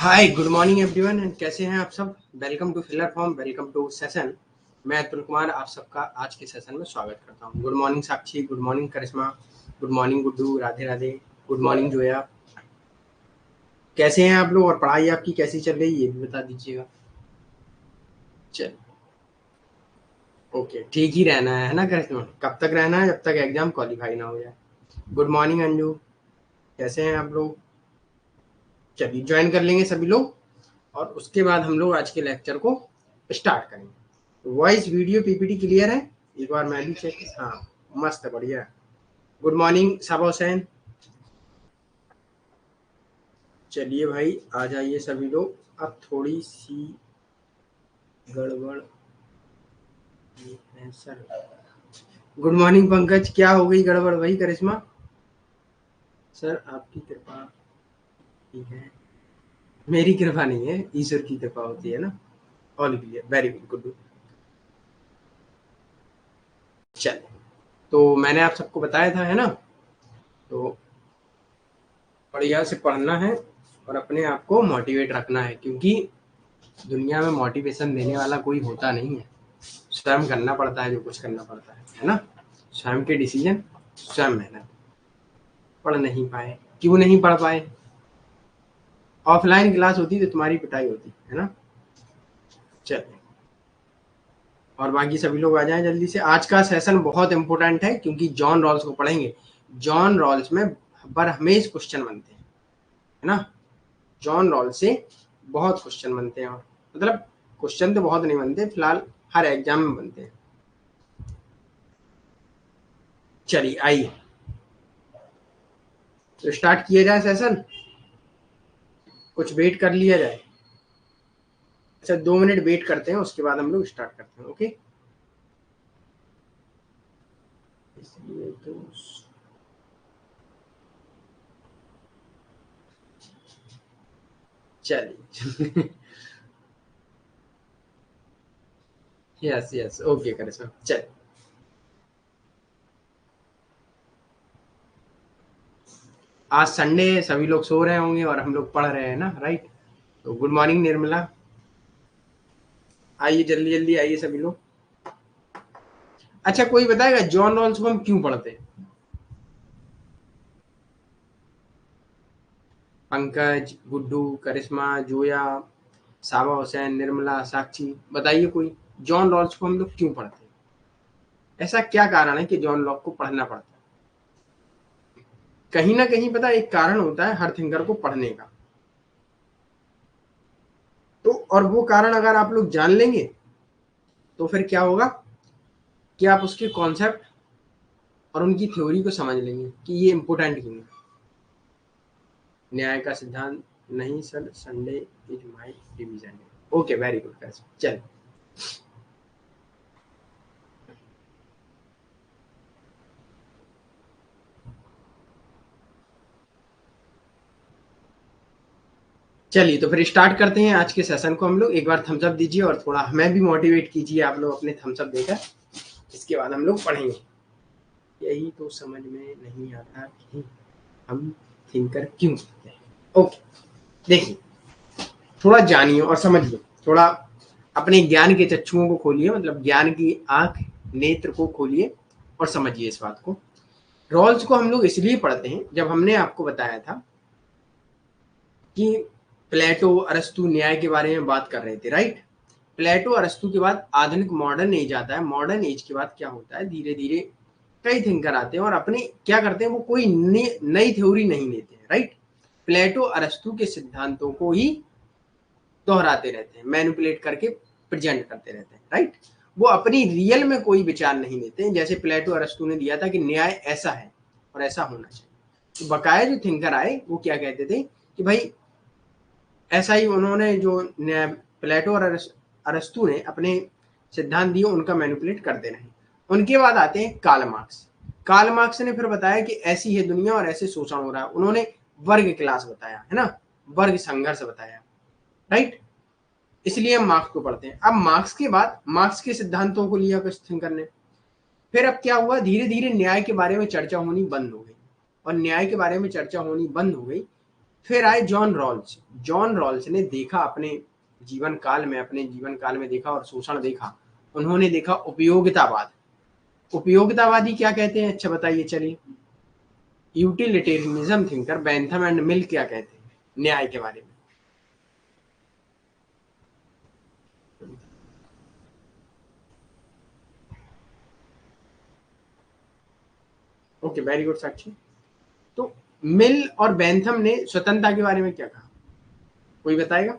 Hi good morning everyone and कैसे हैं आप सब। Welcome to filler form, welcome to session. मैं अतुल कुमार आप सबका आज के सेशन में स्वागत करता हूं। Good morning Sakshi, good morning Karishma, good morning Guddu, Radhe Radhe, good morning Zoya. कैसे हैं आप लोग और पढ़ाई आपकी कैसी चल रही है ये भी बता दीजिएगा। चल ओके, ठीक ही रहना है ना करिश्मा? कब तक रहना है? जब तक एग्जाम क्वालिफाई ना हो जाए। गुड मॉर्निंग अंजू, कैसे हैं आप लोग? चलिए ज्वाइन कर लेंगे सभी लोग और उसके बाद हम लोग आज के लेक्चर को स्टार्ट करेंगे। वॉइस वीडियो पीपीटी क्लियर है? एक बार मैं भी चेक। हाँ मस्त है, बढ़िया। गुड मॉर्निंग साबा हुसैन। चलिए भाई आ जाइए सभी लोग। अब थोड़ी सी गड़बड़ है सर। गुड मॉर्निंग पंकज, क्या हो गई गड़बड़ भाई? करिश्मा सर आपकी कृपा। ठीक है, मेरी कृपा नहीं है, ईश्वर की कृपा होती है ना। All clear, very good good. चलिए, तो मैंने आप सबको बताया था है ना, तो बढ़िया से पढ़ना है और अपने आप को मोटिवेट रखना है, क्योंकि दुनिया में मोटिवेशन देने वाला कोई होता नहीं है। स्वयं करना पड़ता है जो कुछ करना पड़ता है ना। स्वयं के डिसीजन, स्वयं मेहनत। पढ़ नहीं पाए, क्यों नहीं पढ़ पाए? ऑफलाइन क्लास होती तो तुम्हारी पिटाई होती है ना। चलिए, और बाकी सभी लोग आ जाएं जल्दी से। आज का सेशन बहुत इंपॉर्टेंट है क्योंकि जॉन रॉल्स को पढ़ेंगे। जॉन रॉल्स में बरहमेश क्वेश्चन बनते हैं है ना। जॉन रॉल्स से बहुत क्वेश्चन बनते हैं, मतलब क्वेश्चन तो बहुत नहीं बनते, फिलहाल हर एग्जाम में बनते हैं। चलिए आइए तो स्टार्ट किया जाए सेशन। कुछ वेट कर लिया जाए। अच्छा 2 मिनट वेट करते हैं, उसके बाद हम लोग स्टार्ट करते हैं। ओके, इसलिए तो चलिए यस यस ओके करें सर। चलिए, आज संडे है, सभी लोग सो रहे होंगे और हम लोग पढ़ रहे हैं ना, राइट? तो गुड मॉर्निंग निर्मला, आइए जल्दी जल्दी आइए सभी लोग। अच्छा कोई बताएगा जॉन रॉल्स को हम क्यों पढ़ते हैं? पंकज, गुड्डू, करिश्मा, जोया, साबा हुसैन, निर्मला, साक्षी, बताइए कोई। जॉन रॉल्स को हम लोग क्यों पढ़ते हैं? ऐसा क्या कारण है कि जॉन लॉक को पढ़ना पड़ता है? कहीं ना कहीं पता एक कारण होता है हर थिंकर को पढ़ने का। तो और वो कारण अगर आप लोग जान लेंगे तो फिर क्या होगा कि आप उसके कॉन्सेप्ट और उनकी थ्योरी को समझ लेंगे कि ये इंपॉर्टेंट क्यों है। न्याय का सिद्धांत नहीं sir, Sunday is my revision. Okay very good. चल चलिए तो फिर स्टार्ट करते हैं आज के सेशन को। हम लोग एक बार थम्स अप दीजिए और थोड़ा हमें भी मोटिवेट कीजिए आप लोग अपने थम्स अप देकर। इसके बाद हम लोग पढ़ेंगे। यही तो समझ में नहीं आता कि हम थिंकर क्यों करते हैं। ओके, देखिए थोड़ा जानिए और समझिए। थोड़ा अपने ज्ञान के चक्षुओं को खोलिए, मतलब ज्ञान की आंख नेत्र को खोलिए और समझिए इस बात को। रॉल्स को हम लोग इसलिए पढ़ते हैं, जब हमने आपको बताया था कि प्लेटो अरस्तु न्याय के बारे में बात कर रहे थे, राइट? प्लेटो अरस्तु के बाद आधुनिक मॉडर्न एज आता है। मॉडर्न एज के बाद क्या होता है, धीरे धीरे कई थिंकर आते हैं और अपने क्या करते हैं, वो कोई नई थ्योरी नहीं लेते हैं, राइट? प्लेटो अरस्तु के सिद्धांतों को ही दोहराते रहते हैं, मैनिपुलेट करके प्रेजेंट करते रहते हैं, राइट? वो अपनी रियल में कोई विचार नहीं लेते हैं। जैसे प्लेटो अरस्तु ने दिया था कि न्याय ऐसा है और ऐसा होना चाहिए, तो बकाया जो थिंकर आए वो क्या कहते थे कि भाई ऐसा ही उन्होंने जो प्लेटो और अरस्तु ने अपने सिद्धांत दिए उनका मैनिपुलेट करते रहे। उनके बाद आते हैं कार्ल मार्क्स। कार्ल मार्क्स ने फिर बताया कि ऐसी है दुनिया और ऐसे शोषण हो रहा है। उन्होंने वर्ग क्लास बताया है ना, वर्ग संघर्ष बताया, राइट? इसलिए हम मार्क्स को पढ़ते हैं। अब मार्क्स के बाद मार्क्स के सिद्धांतों को लिया कुछ थिंकर ने। फिर अब क्या हुआ, धीरे धीरे न्याय के बारे में चर्चा होनी बंद हो गई। और न्याय के बारे में चर्चा होनी बंद हो गई फिर आए जॉन रॉल्स। जॉन रॉल्स ने देखा अपने जीवन काल में देखा और शोषण देखा। उन्होंने देखा उपयोगितावाद। उपयोगितावादी क्या कहते हैं, अच्छा बताइए चलिए। यूटिलिटेरियनिज्म थिंकर बेंथम एंड मिल क्या कहते हैं न्याय के बारे में। ओके, वेरी गुड साक्षी। तो मिल और बेंथम ने स्वतंत्रता के बारे में क्या कहा, कोई बताएगा?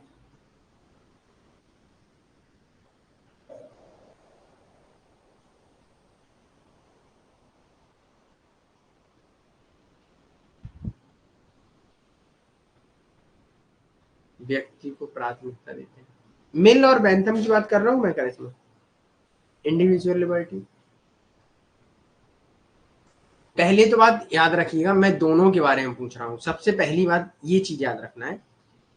व्यक्ति को प्राथमिकता देते हैं। मिल और बेंथम की बात कर रहा हूं मैं, कर इसमें इंडिविजुअल लिबर्टी। पहले तो बात याद रखिएगा, मैं दोनों के बारे में पूछ रहा हूं। सबसे पहली बात ये चीज याद रखना है,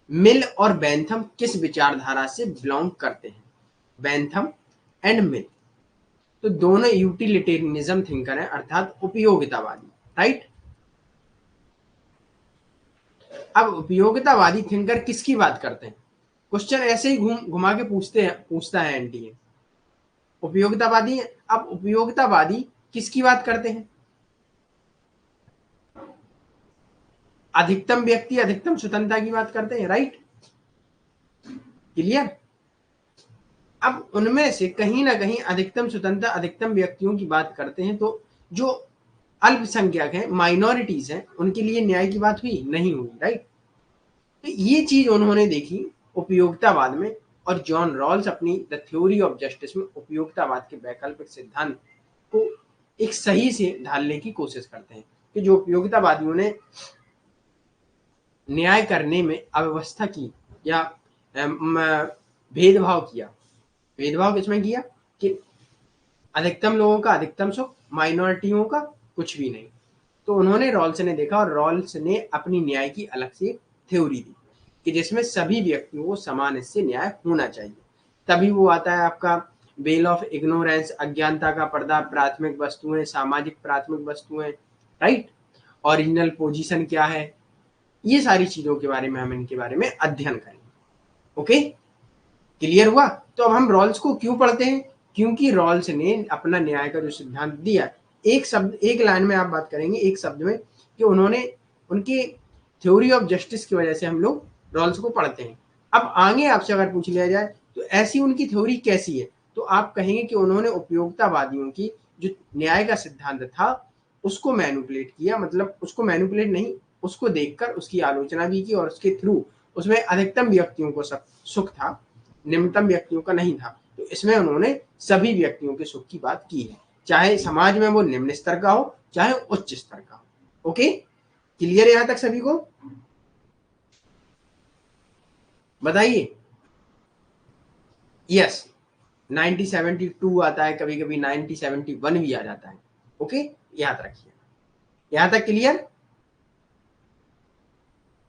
मिल और बेंथम किस विचारधारा से बिलोंग करते हैं। बेंथम एंड मिल तो दोनों यूटिलिटेरियनिज्म थिंकर हैं, अर्थात उपयोगितावादी, राइट। अब उपयोगितावादी थिंकर किसकी बात करते हैं, क्वेश्चन ऐसे ही घुमा के पूछता है एनटीए। उपयोगितावादी। अब उपयोगितावादी किसकी बात करते हैं, अधिकतम व्यक्ति अधिकतम स्वतंत्रता की बात करते हैं, राइट। क्लियर। अब उनमें से कहीं ना कहीं अधिकतम स्वतंत्रता अधिकतम व्यक्तियों की बात करते हैं, तो जो अल्पसंख्यक हैं, माइनॉरिटीज हैं, उनके लिए न्याय की बात हुई नहीं हुई, राइट। तो ये चीज उन्होंने देखी उपयोगितावाद में। और जॉन रॉल्स अपनी द थ्योरी ऑफ जस्टिस में उपयोगितावाद के वैकल्पिक सिद्धांत को एक सही से ढालने की कोशिश करते हैं कि जो उपयोगितावादियों ने न्याय करने में अव्यवस्था की या भेदभाव किया। भेदभाव किसमें किया कि अधिकतम लोगों का अधिकतम सुख, माइनॉरिटियों का कुछ भी नहीं। तो उन्होंने रॉल्स ने देखा और रॉल्स ने अपनी न्याय की अलग से थ्योरी दी कि जिसमें सभी व्यक्तियों को समान इससे न्याय होना चाहिए। तभी वो आता है आपका बेल ऑफ इग्नोरेंस, अज्ञानता का पर्दा, प्राथमिक वस्तुएं, सामाजिक प्राथमिक वस्तुएं, राइट। ओरिजिनल पोजीशन क्या है, ये सारी चीजों के बारे में हम इनके बारे में अध्ययन करेंगे। ओके, क्लियर हुआ। तो अब हम रॉल्स को क्यों पढ़ते हैं, क्योंकि रॉल्स ने अपना न्याय का जो सिद्धांत दिया, एक शब्द एक लाइन में आप बात करेंगे एक शब्द में कि उन्होंने उनके थ्योरी ऑफ जस्टिस की वजह से हम लोग रॉल्स को पढ़ते हैं। अब आगे आपसे अगर पूछ लिया जाए तो ऐसी उनकी थ्योरी कैसी है, तो आप कहेंगे कि उन्होंने उपयोगितावादियों की जो न्याय का सिद्धांत था उसको मैनिपुलेट किया, मतलब उसको मैनिपुलेट नहीं, उसको देखकर उसकी आलोचना भी की और उसके थ्रू उसमें अधिकतम व्यक्तियों को सुख था, निम्नतम व्यक्तियों का नहीं था। तो इसमें उन्होंने सभी व्यक्तियों के सुख की बात की है, चाहे समाज में वो निम्न स्तर का हो चाहे उच्च स्तर का हो। ओके, क्लियर है यहां तक सभी को? बताइए। यस, 1972 आता है, कभी कभी 1971 भी आ जाता है। ओके, याद रखिए। यहां तक क्लियर।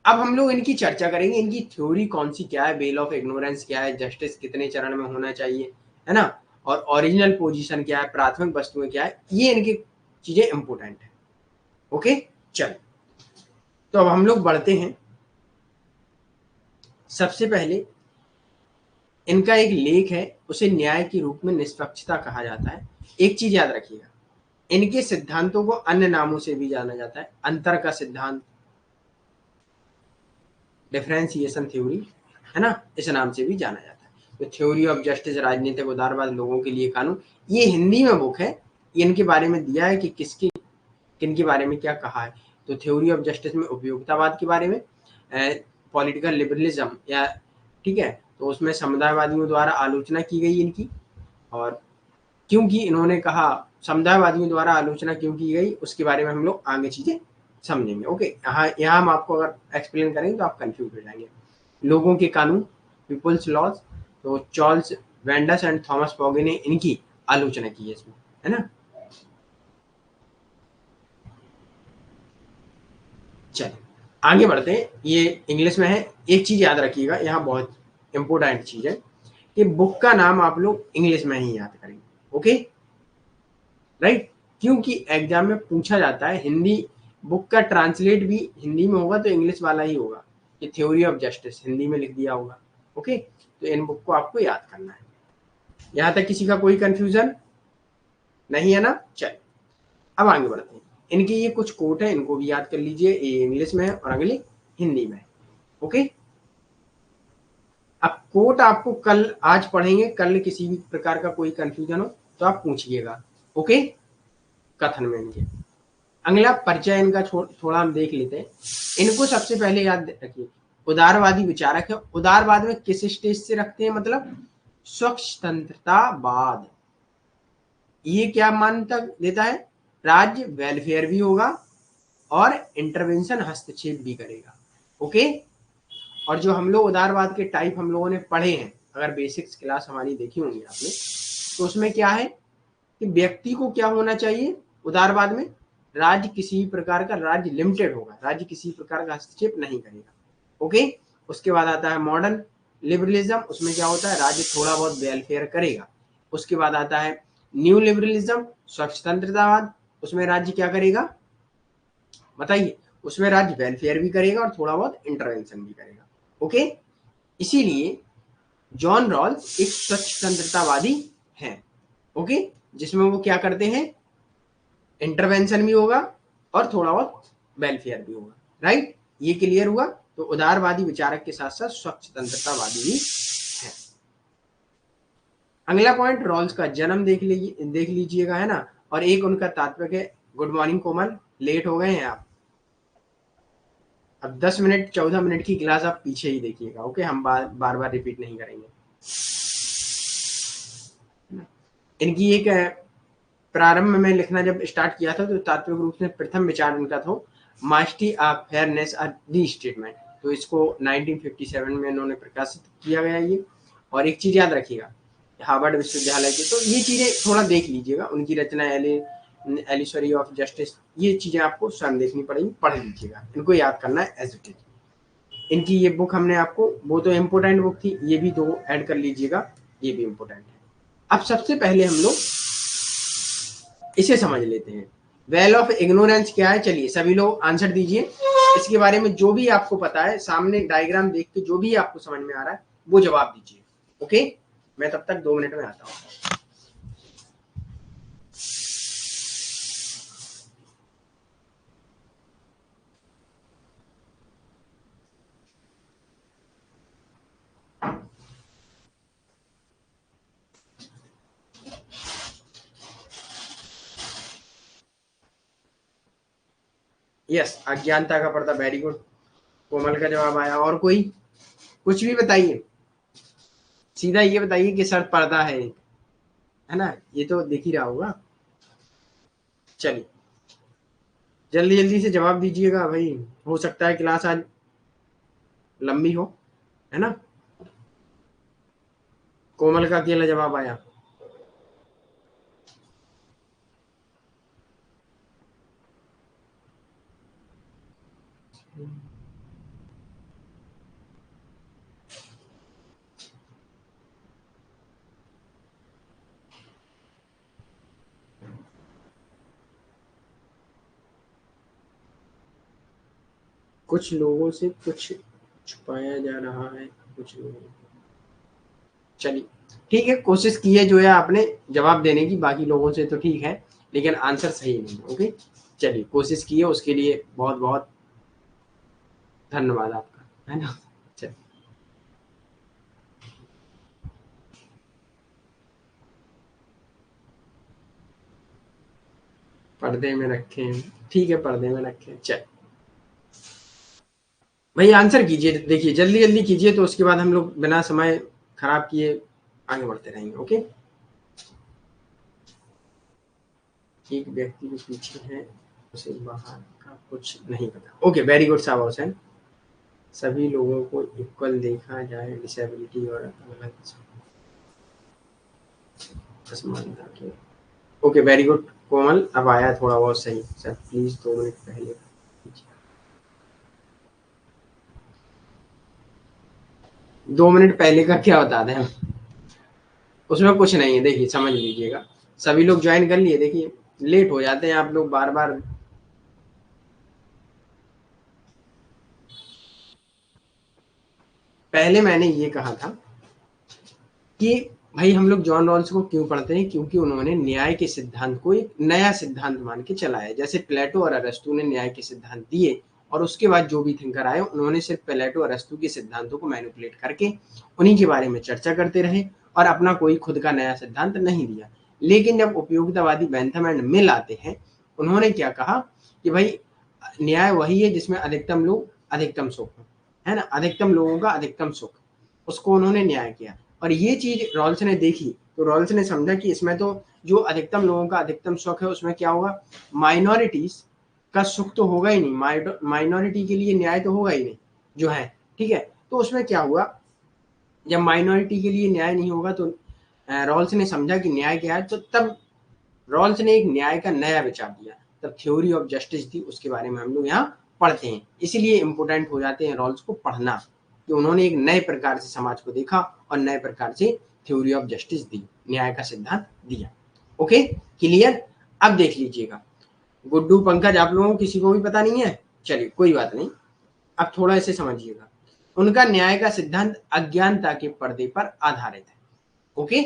अब हम लोग इनकी चर्चा करेंगे, इनकी थ्योरी कौन सी क्या है, बेल ऑफ इग्नोरेंस क्या है, जस्टिस कितने चरण में होना चाहिए, है ना, और ओरिजिनल पोजीशन क्या है, प्राथमिक वस्तुएं क्या है, ये इनकी चीजें इंपोर्टेंट है। ओके, चल तो अब हम लोग बढ़ते हैं। सबसे पहले इनका एक लेख है, उसे न्याय के रूप में निष्पक्षता कहा जाता है। एक चीज याद रखिएगा, इनके सिद्धांतों को अन्य नामों से भी जाना जाता है। अंतर का सिद्धांत, डिफरेंशिएशन थ्योरी, है ना, इस नाम से भी जाना जाता है। तो थ्योरी ऑफ जस्टिस, राजनीतिक उदारवाद, लोगों के लिए कानून, ये हिंदी में बुक है। ये इनके बारे में दिया है कि किसकी किन के बारे में क्या कहा है। तो थ्योरी ऑफ जस्टिस में उपयोगितावाद के बारे में, पॉलिटिकल लिबरलिज्म या, ठीक है, तो उसमें समुदायवादियों द्वारा आलोचना की गई इनकी। और क्योंकि इन्होंने कहा समुदायवादियों द्वारा आलोचना क्यों की गई, उसके बारे में हम लोग आगे चीजें समझेंगे। ओके, यहाँ हम आपको अगर एक्सप्लेन करेंगे तो आप कंफ्यूज हो जाएंगे। लोगों के कानून, पीपल्स लॉज, तो चार्ल्स वेंडस एंड थॉमस पॉगे ने इनकी आलोचना की है इसमें, है ना। चलिए आगे बढ़ते हैं, ये इंग्लिश में है। एक चीज याद रखिएगा, यहाँ बहुत इंपोर्टेंट चीज है कि बुक का नाम आप लोग इंग्लिश में ही याद करेंगे। ओके, राइट, क्योंकि एग्जाम में पूछा जाता है हिंदी बुक का ट्रांसलेट भी हिंदी में होगा तो इंग्लिश वाला ही होगा, ये थ्योरी ऑफ जस्टिस हिंदी में लिख दिया होगा। ओके, तो इन बुक को आपको याद करना है। यहाँ तक किसी का कोई कंफ्यूजन नहीं है ना? चलिए अब आगे बढ़ते हैं। इनकी ये कुछ कोट है, इनको भी याद कर लीजिए। ये इंग्लिश में है और अगली हिंदी में है। ओके, अब कोट आपको कल आज पढ़ेंगे, कल किसी भी प्रकार का कोई कंफ्यूजन हो तो आप पूछिएगा। ओके, कथन में इनके अगला परिचय इनका थोड़ा हम देख लेते हैं। इनको सबसे पहले याद रखिए, उदारवादी विचारक है। उदारवाद में किस स्टेज से रखते हैं, मतलब स्वतंत्रतावाद। ये क्या मान्यता देता है? राज्य वेलफेयर भी होगा और इंटरवेंशन हस्तक्षेप भी करेगा। ओके, और जो हम लोग उदारवाद के टाइप हम लोगों ने पढ़े हैं, अगर बेसिक्स क्लास हमारी देखी होंगी आपने, तो उसमें क्या है कि व्यक्ति को क्या होना चाहिए उदारवाद में? राज्य किसी प्रकार का, राज्य लिमिटेड होगा, राज्य किसी प्रकार का हस्तक्षेप नहीं करेगा। ओके, उसके बाद आता है मॉडर्न लिबरलिज्म। उसमें क्या होता है? राज्य थोड़ा बहुत वेलफेयर करेगा। उसके बाद आता है न्यू लिबरलिज्म, स्वतंत्रतावाद। उसमें राज्य क्या करेगा बताइए? उसमें राज्य वेलफेयर भी करेगा और थोड़ा बहुत इंटरवेंशन भी करेगा। ओके, इसीलिए जॉन रॉल्स एक स्वतंत्रतावादी हैं। ओके, जिसमें वो क्या करते हैं? इंटरवेंशन भी होगा और थोड़ा बहुत वेलफेयर भी होगा। राइट, ये क्लियर हुआ? तो उदारवादी विचारक के साथ साथ स्वतंत्रतावादी भी है। अगला पॉइंट, रॉल्स का जन्म देख लीजिएगा, है ना? और एक उनका तात्पर्य है। गुड मॉर्निंग कोमल, लेट हो गए हैं आप। अब 10 मिनट 14 मिनट की क्लास आप पीछे ही देखिएगा। ओके, हम बार बार रिपीट नहीं करेंगे। इनकी एक प्रारंभ में लिखना जब स्टार्ट किया था तो तात्विक रूप से प्रथम विचार इनका था Masti of fairness the statement. तो इसको 1957 में इन्होंने प्रकाशित किया गया ये। और एक चीज याद रखिएगा, हार्वर्ड विश्वविद्यालय की, तो ये चीजें थोड़ा देख लीजिएगा। उनकी रचना एलिसरी ऑफ जस्टिस, ये चीजें आपको स्वयं देखनी पड़ेगी, पढ़ लीजिएगा, इनको याद करना है एज इट इज। इनकी ये बुक हमने आपको, वो तो इम्पोर्टेंट बुक थी, ये भी दो ऐड कर लीजिएगा, ये भी इम्पोर्टेंट है। अब सबसे पहले हम लोग इसे समझ लेते हैं। वेल ऑफ इग्नोरेंस क्या है? चलिए सभी लोग आंसर दीजिए। इसके बारे में जो भी आपको पता है, सामने डायग्राम देख के जो भी आपको समझ में आ रहा है वो जवाब दीजिए। ओके, मैं तब तक 2 मिनट में आता हूँ। यस, अज्ञानता का पर्दा, वेरी गुड। कोमल का जवाब आया। और कोई कुछ भी बताइए, सीधा ये बताइए कि सर पर्दा है ना? ये तो दिख ही रहा होगा। चलिए जल्दी जल्दी से जवाब दीजिएगा भाई, हो सकता है क्लास आज लंबी हो, है ना? कोमल का अकेला जवाब आया। कुछ लोगों से कुछ छुपाया जा रहा है, कुछ लोगों। चलिए ठीक है, कोशिश की है जो है आपने जवाब देने की, बाकी लोगों से तो ठीक है लेकिन आंसर सही नहीं। ओके, चलिए कोशिश की है, उसके लिए बहुत बहुत धन्यवाद आपका, है ना? चलिए पर्दे में रखे, ठीक है पर्दे में रखे। चल भाई आंसर कीजिए, देखिए जल्दी जल्दी कीजिए, तो उसके बाद हम लोग बिना समय खराब किए आगे बढ़ते रहेंगे। ओके, एक व्यक्ति के पीछे है, उसे बाहर का कुछ नहीं पता। ओके, वेरी गुड साहब हुसैन। सभी लोगों को इक्वल देखा जाए, डिसेबिलिटी और अलग असमानता के। ओके वेरी गुड कोमल, अब आया थोड़ा बहुत सही। सर प्लीज 2 मिनट पहले। 2 मिनट पहले का क्या बता दें हम? उसमें कुछ नहीं है, देखिए समझ लीजिएगा। सभी लोग ज्वाइन कर लिए, देखिए लेट हो जाते हैं आप लोग बार बार। पहले मैंने ये कहा था कि भाई हम लोग जॉन रॉल्स को क्यों पढ़ते हैं, क्योंकि उन्होंने न्याय के सिद्धांत को एक नया सिद्धांत मान के चलाया। जैसे प्लेटो और अरस्तु ने न्याय के सिद्धांत दिए और उसके बाद जो भी थिंकर आए उन्होंने सिर्फ प्लेटो और अरस्तु के सिद्धांतों को मैनिपुलेट करके उन्हीं के बारे में चर्चा करते रहे और अपना कोई खुद का नया सिद्धांत नहीं दिया। लेकिन जब उपयोगितावादी बेंथम एंड मिल आते हैं, उन्होंने क्या कहा कि भाई न्याय वही है जिसमें अधिकतम लोग अधिकतम सुख है ना, अधिकतम लोगों का अधिकतम सुख, उसको उन्होंने न्याय किया। और ये चीज रॉल्स ने देखी तो रॉल्स ने समझा कि इसमें तो जो अधिकतम लोगों का अधिकतम सुख है उसमें क्या होगा, माइनॉरिटीज का सुख तो होगा ही नहीं, माइनॉरिटी के लिए न्याय तो होगा ही नहीं जो है, ठीक है। तो उसमें क्या हुआ, जब माइनॉरिटी के लिए न्याय नहीं होगा तो रॉल्स ने समझा कि न्याय क्या है, तो तब रॉल्स ने एक न्याय का नया विचार दिया, तब थ्योरी ऑफ जस्टिस थी, उसके बारे में हम लोग यहाँ पढ़ते हैं। इसीलिए इंपोर्टेंट हो जाते हैं रॉल्स को पढ़ना कि उन्होंने एक नए प्रकार से समाज को देखा और नए प्रकार से थ्योरी ऑफ जस्टिस दी, न्याय का सिद्धांत दिया। Okay clear. अब देख लीजिएगा, गुड्डू पंकज आप लोगों को किसी को भी पता नहीं है, चलिए कोई बात नहीं, अब थोड़ा इसे समझिएगा। उनका न्याय का सिद्धांत अज्ञानता के पर्दे पर आधारित है। ओके,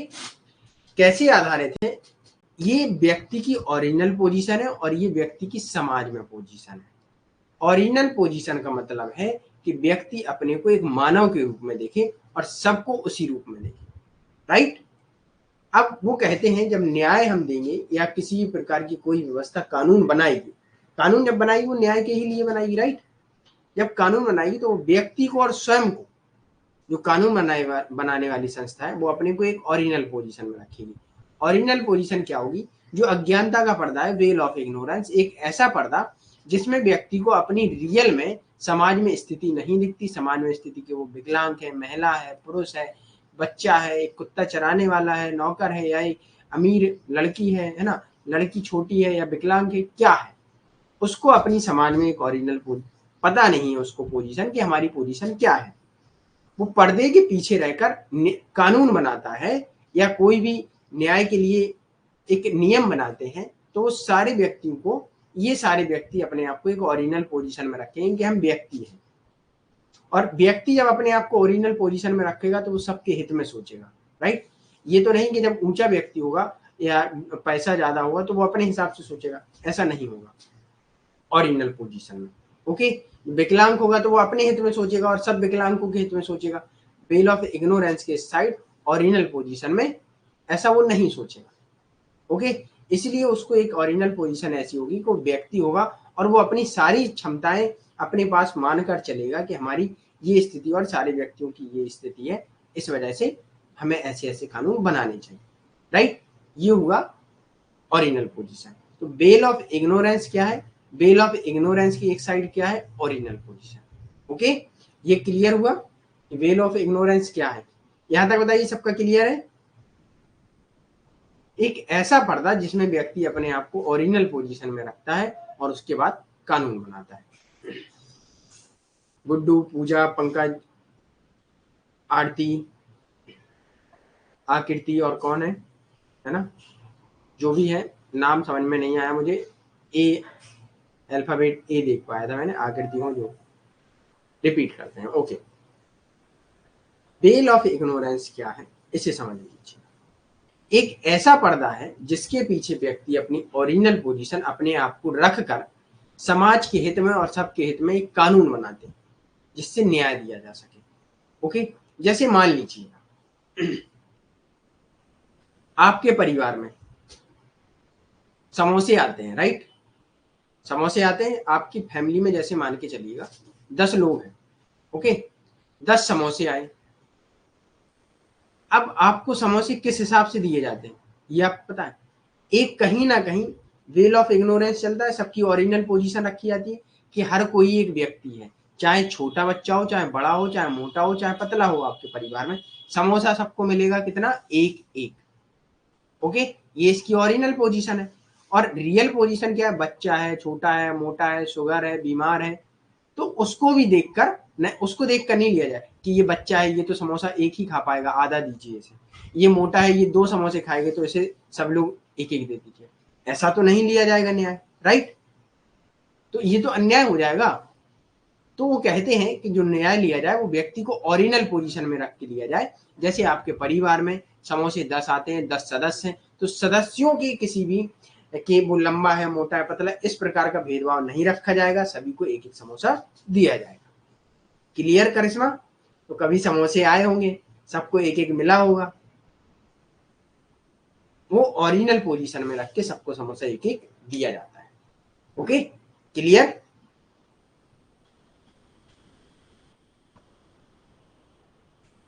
कैसे आधारित है, ये व्यक्ति की ओरिजिनल पोजीशन है और ये व्यक्ति की समाज में पोजीशन है। ओरिजिनल पोजीशन का मतलब है कि व्यक्ति अपने को एक मानव के रूप में देखे और सबको उसी रूप में देखे, राइट। अब वो कहते हैं जब न्याय हम देंगे या किसी प्रकार की कोई व्यवस्था कानून बनाएगी, कानून जब बनाएगी वो न्याय के ही लिए बनाएगी, राइट। जब कानून बनाएगी तो व्यक्ति को और स्वयं को, जो कानून बनाने वाली संस्था है वो अपने को एक ओरिजिनल पोजीशन में रखेगी। ओरिजिनल पोजीशन क्या होगी, जो अज्ञानता का पर्दा है, वेल ऑफ इग्नोरेंस, एक ऐसा पर्दा जिसमें व्यक्ति को अपनी रियल में समाज में स्थिति नहीं दिखती। समाज में स्थिति के वो विकलांग है, महिला है, पुरुष है, बच्चा है, एक कुत्ता चराने वाला है, नौकर है, या एक अमीर लड़की है ना, लड़की छोटी है या विकलांग है, क्या है, उसको अपनी समाज में एक ओरिजिनल पता नहीं है उसको पोजीशन कि हमारी पोजीशन क्या है। वो पर्दे के पीछे रहकर कानून बनाता है या कोई भी न्याय के लिए एक नियम बनाते हैं, तो वो सारे व्यक्तियों को, ये सारे व्यक्ति अपने आप को एक ओरिजिनल पोजीशन में रखेंगे कि हम व्यक्ति हैं। और व्यक्ति जब अपने आप को ओरिजिनल पोजीशन में रखेगा तो वो सबके हित में सोचेगा, राइट। ये तो नहीं कि जब ऊंचा व्यक्ति होगा या पैसा ज्यादा होगा तो वो अपने हिसाब से सोचेगा, ऐसा नहीं होगा ओरिजिनल पोजीशन में। ओके, विकलांग होगा तो वो अपने हित में सोचेगा और सब विकलांगों के हित में सोचेगा। वेल ऑफ इग्नोरेंस के साइड ओरिजिनल पोजीशन में ऐसा वो नहीं सोचेगा। ओके, इसलिए उसको एक ओरिजिनल पोजीशन ऐसी होगी कि वो व्यक्ति होगा और वो अपनी सारी क्षमताएं अपने पास मानकर चलेगा कि हमारी ये स्थिति और सारे व्यक्तियों की ये स्थिति है, इस वजह से हमें ऐसे ऐसे कानून बनाने चाहिए, राइट। ये हुआ ओरिजिनल पोजीशन। तो वेल ऑफ इग्नोरेंस क्या है, वेल ऑफ इग्नोरेंस की एक साइड क्या है, ओरिजिनल पोजीशन। ओके, ये क्लियर हुआ कि वेल ऑफ इग्नोरेंस क्या है। यहां तक बताइए, सबका क्लियर है। एक ऐसा पर्दा जिसमें व्यक्ति अपने आप को ओरिजिनल पोजीशन में रखता है और उसके बाद कानून बनाता है। गुड्डू, पूजा, पंकज, आरती, आकृति और कौन है ना, जो भी है, नाम समझ में नहीं आया मुझे, ए अल्फाबेट ए देख पाया था मैंने, आकृति हो जो रिपीट करते हैं। ओके, वेल ऑफ इग्नोरेंस क्या है इसे समझ लीजिए। एक ऐसा पर्दा है जिसके पीछे व्यक्ति अपनी ओरिजिनल पोजीशन अपने आप को रखकर समाज के हित में और सबके हित में एक कानून बनाते हैं जिससे न्याय दिया जा सके। ओके, जैसे मान लीजिए आपके परिवार में समोसे आते हैं, राइट। समोसे आते हैं आपकी फैमिली में, जैसे मान के चलिएगा 10 लोग हैं। ओके, 10 समोसे आए। अब आपको समोसे किस हिसाब से दिए जाते हैं ये आपको पता है। एक कहीं ना कहीं वेल ऑफ इग्नोरेंस चलता है, सबकी ओरिजिनल पोजीशन रखी जाती है कि हर कोई एक व्यक्ति है, चाहे छोटा बच्चा हो, चाहे बड़ा हो, चाहे मोटा हो, चाहे पतला हो, आपके परिवार में समोसा सबको मिलेगा कितना, एक एक। ओके, ये इसकी ओरिजिनल पोजीशन है। और रियल पोजीशन क्या है, बच्चा है, छोटा है, मोटा है, शुगर है, बीमार है, तो उसको भी देखकर उसको देखकर नहीं लिया जाए कि ये बच्चा है, ये तो समोसा एक ही खा पाएगा, आधा दीजिए इसे। ये मोटा है, ये 2 समोसे खाएंगे तो इसे सब लोग एक एक दे दीजिए, ऐसा तो नहीं लिया जाएगा न्याय, राइट। तो ये तो अन्याय हो जाएगा। तो वो कहते हैं कि जो न्याय लिया जाए वो व्यक्ति को ओरिजिनल पोजीशन में रख के लिया जाए। जैसे आपके परिवार में समोसे 10 आते हैं, 10 सदस्य हैं, तो सदस्यों की किसी भी कि वो लंबा है, मोटा है, पतला, इस प्रकार का भेदभाव नहीं रखा जाएगा, सभी को एक एक समोसा दिया जाएगा। क्लियर करिश्मा? तो कभी समोसे आए होंगे, सबको एक एक मिला होगा, वो ओरिजिनल पोजीशन में रख के सबको समोसा एक एक दिया जाता है। Okay, clear?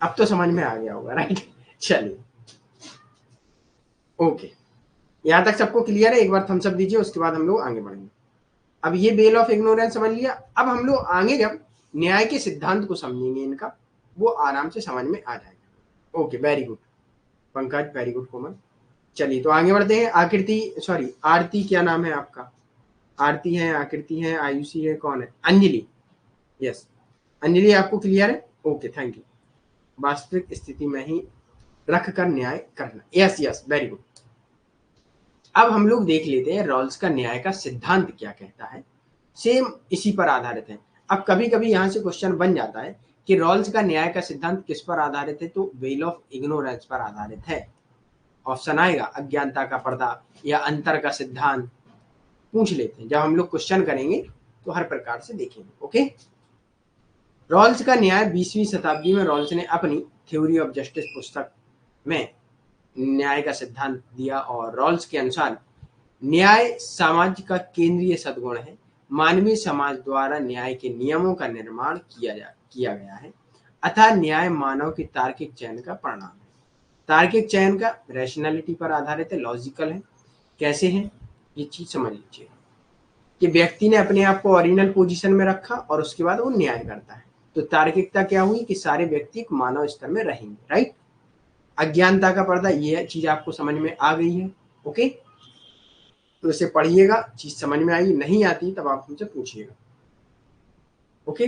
अब तो समझ में आ गया होगा, राइट? चलिए, ओके, यहां तक सबको क्लियर है? एक बार थम्स अप दीजिए, उसके बाद हम लोग आगे बढ़ेंगे। अब ये बेल ऑफ इग्नोरेंस समझ लिया। अब हम लोग आगे जब न्याय के सिद्धांत को समझेंगे इनका, वो आराम से समझ में आ जाएगा। Okay, very good Pankaj, very good Komal. चलिए तो आगे बढ़ते हैं। आकृति, सॉरी आरती, क्या नाम है आपका? आरती है, आकृति है, आयुषी है, कौन है? अंजलि। यस, अंजलि आपको क्लियर है? Okay, thank you. वास्तविक स्थिति में ही रख कर न्याय करना, यस यस, वेरी गुड। अब हम लोग देख लेते हैं रॉल्स का न्याय का सिद्धांत क्या कहता है। सेम इसी पर आधारित है। अब कभी कभी यहां से क्वेश्चन बन जाता है कि रॉल्स का न्याय का सिद्धांत किस पर आधारित है, तो वेल ऑफ इग्नोरेंस पर आधारित है। ऑप्शन आएगा अज्ञानता का पर्दा या अंतर का सिद्धांत, पूछ लेते हैं। जब हम लोग क्वेश्चन करेंगे तो हर प्रकार से देखेंगे। ओके, रॉल्स का न्याय 20वीं शताब्दी में रॉल्स ने अपनी थ्योरी ऑफ जस्टिस पुस्तक में न्याय का सिद्धांत दिया, और रॉल्स के अनुसार न्याय समाज का केंद्रीय सद्गुण है। मानवीय समाज द्वारा न्याय के नियमों का निर्माण किया गया है, अतः न्याय मानव के तार्किक चयन का परिणाम है। तार्किक चयन का रैशनैलिटी पर आधारित है, लॉजिकल है। कैसे है ये चीज समझ लीजिए कि व्यक्ति ने अपने आप को ओरिजिनल पोजीशन में रखा और उसके बाद वो न्याय करता है। तो तार्किकता क्या हुई कि सारे व्यक्ति एक मानव स्तर में रहेंगे, राइट? अज्ञानता का पर्दा, ये चीज आपको समझ में आ गई है। ओके, तो इसे पढ़िएगा, चीज समझ में आई, नहीं आती तब आप मुझसे पूछिएगा। ओके,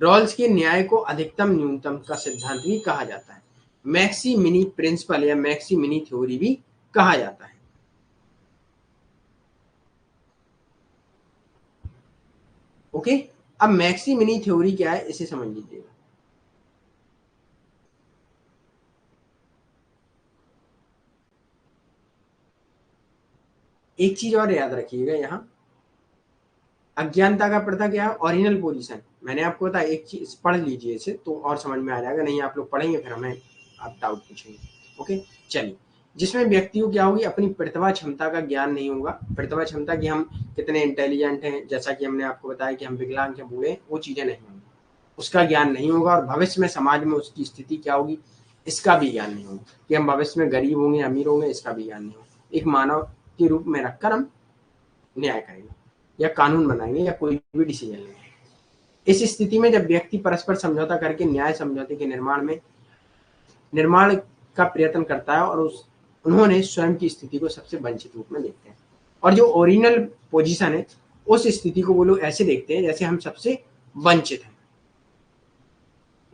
रॉल्स के न्याय को अधिकतम न्यूनतम का सिद्धांत भी कहा जाता है, मैक्सी मिनी प्रिंसिपल या मैक्सी मिनी थ्योरी भी कहा जाता है। ओके, अब मैक्सी मिनी थ्योरी क्या है इसे समझ लीजिएगा। एक चीज और याद रखिएगा, यहाँ अज्ञानता का पर्दा क्या है? Original position. मैंने आपको बताया, एक चीज पढ़ लीजिए इसे तो और समझ में आ जाएगा, नहीं आप लोग पढ़ेंगे फिर हमें आप डाउट पूछेंगे। ओके, चलिए, जिसमें व्यक्ति को क्या होगी, अपनी प्रतिभा क्षमता का ज्ञान नहीं होगा। प्रतिभा क्षमता की हम कितने इंटेलिजेंट हैं, जैसा कि हमने आपको बताया कि हम विकलांग हैं, बूढ़े, वो चीजें नहीं होंगी, उसका ज्ञान नहीं होगा। और भविष्य में समाज में उसकी स्थिति क्या होगी, इसका भी ज्ञान नहीं होगा, कि हम भविष्य में गरीब होंगे, अमीर होंगे, इसका भी ज्ञान नहीं होगा। एक मानव के रूप में रखकर हम न्याय करेंगे या कानून बनाएंगे या कोई भी डिसीजन लेंगे। इस स्थिति में जब व्यक्ति परस्पर समझौता करके न्याय समझौते के निर्माण का प्रयत्न करता है, और उन्होंने स्वयं की स्थिति को सबसे वंचित रूप में देखते हैं, और जो ओरिजिनल पोजीशन है उस स्थिति को वो लोग ऐसे देखते हैं जैसे हम सबसे वंचित हैं।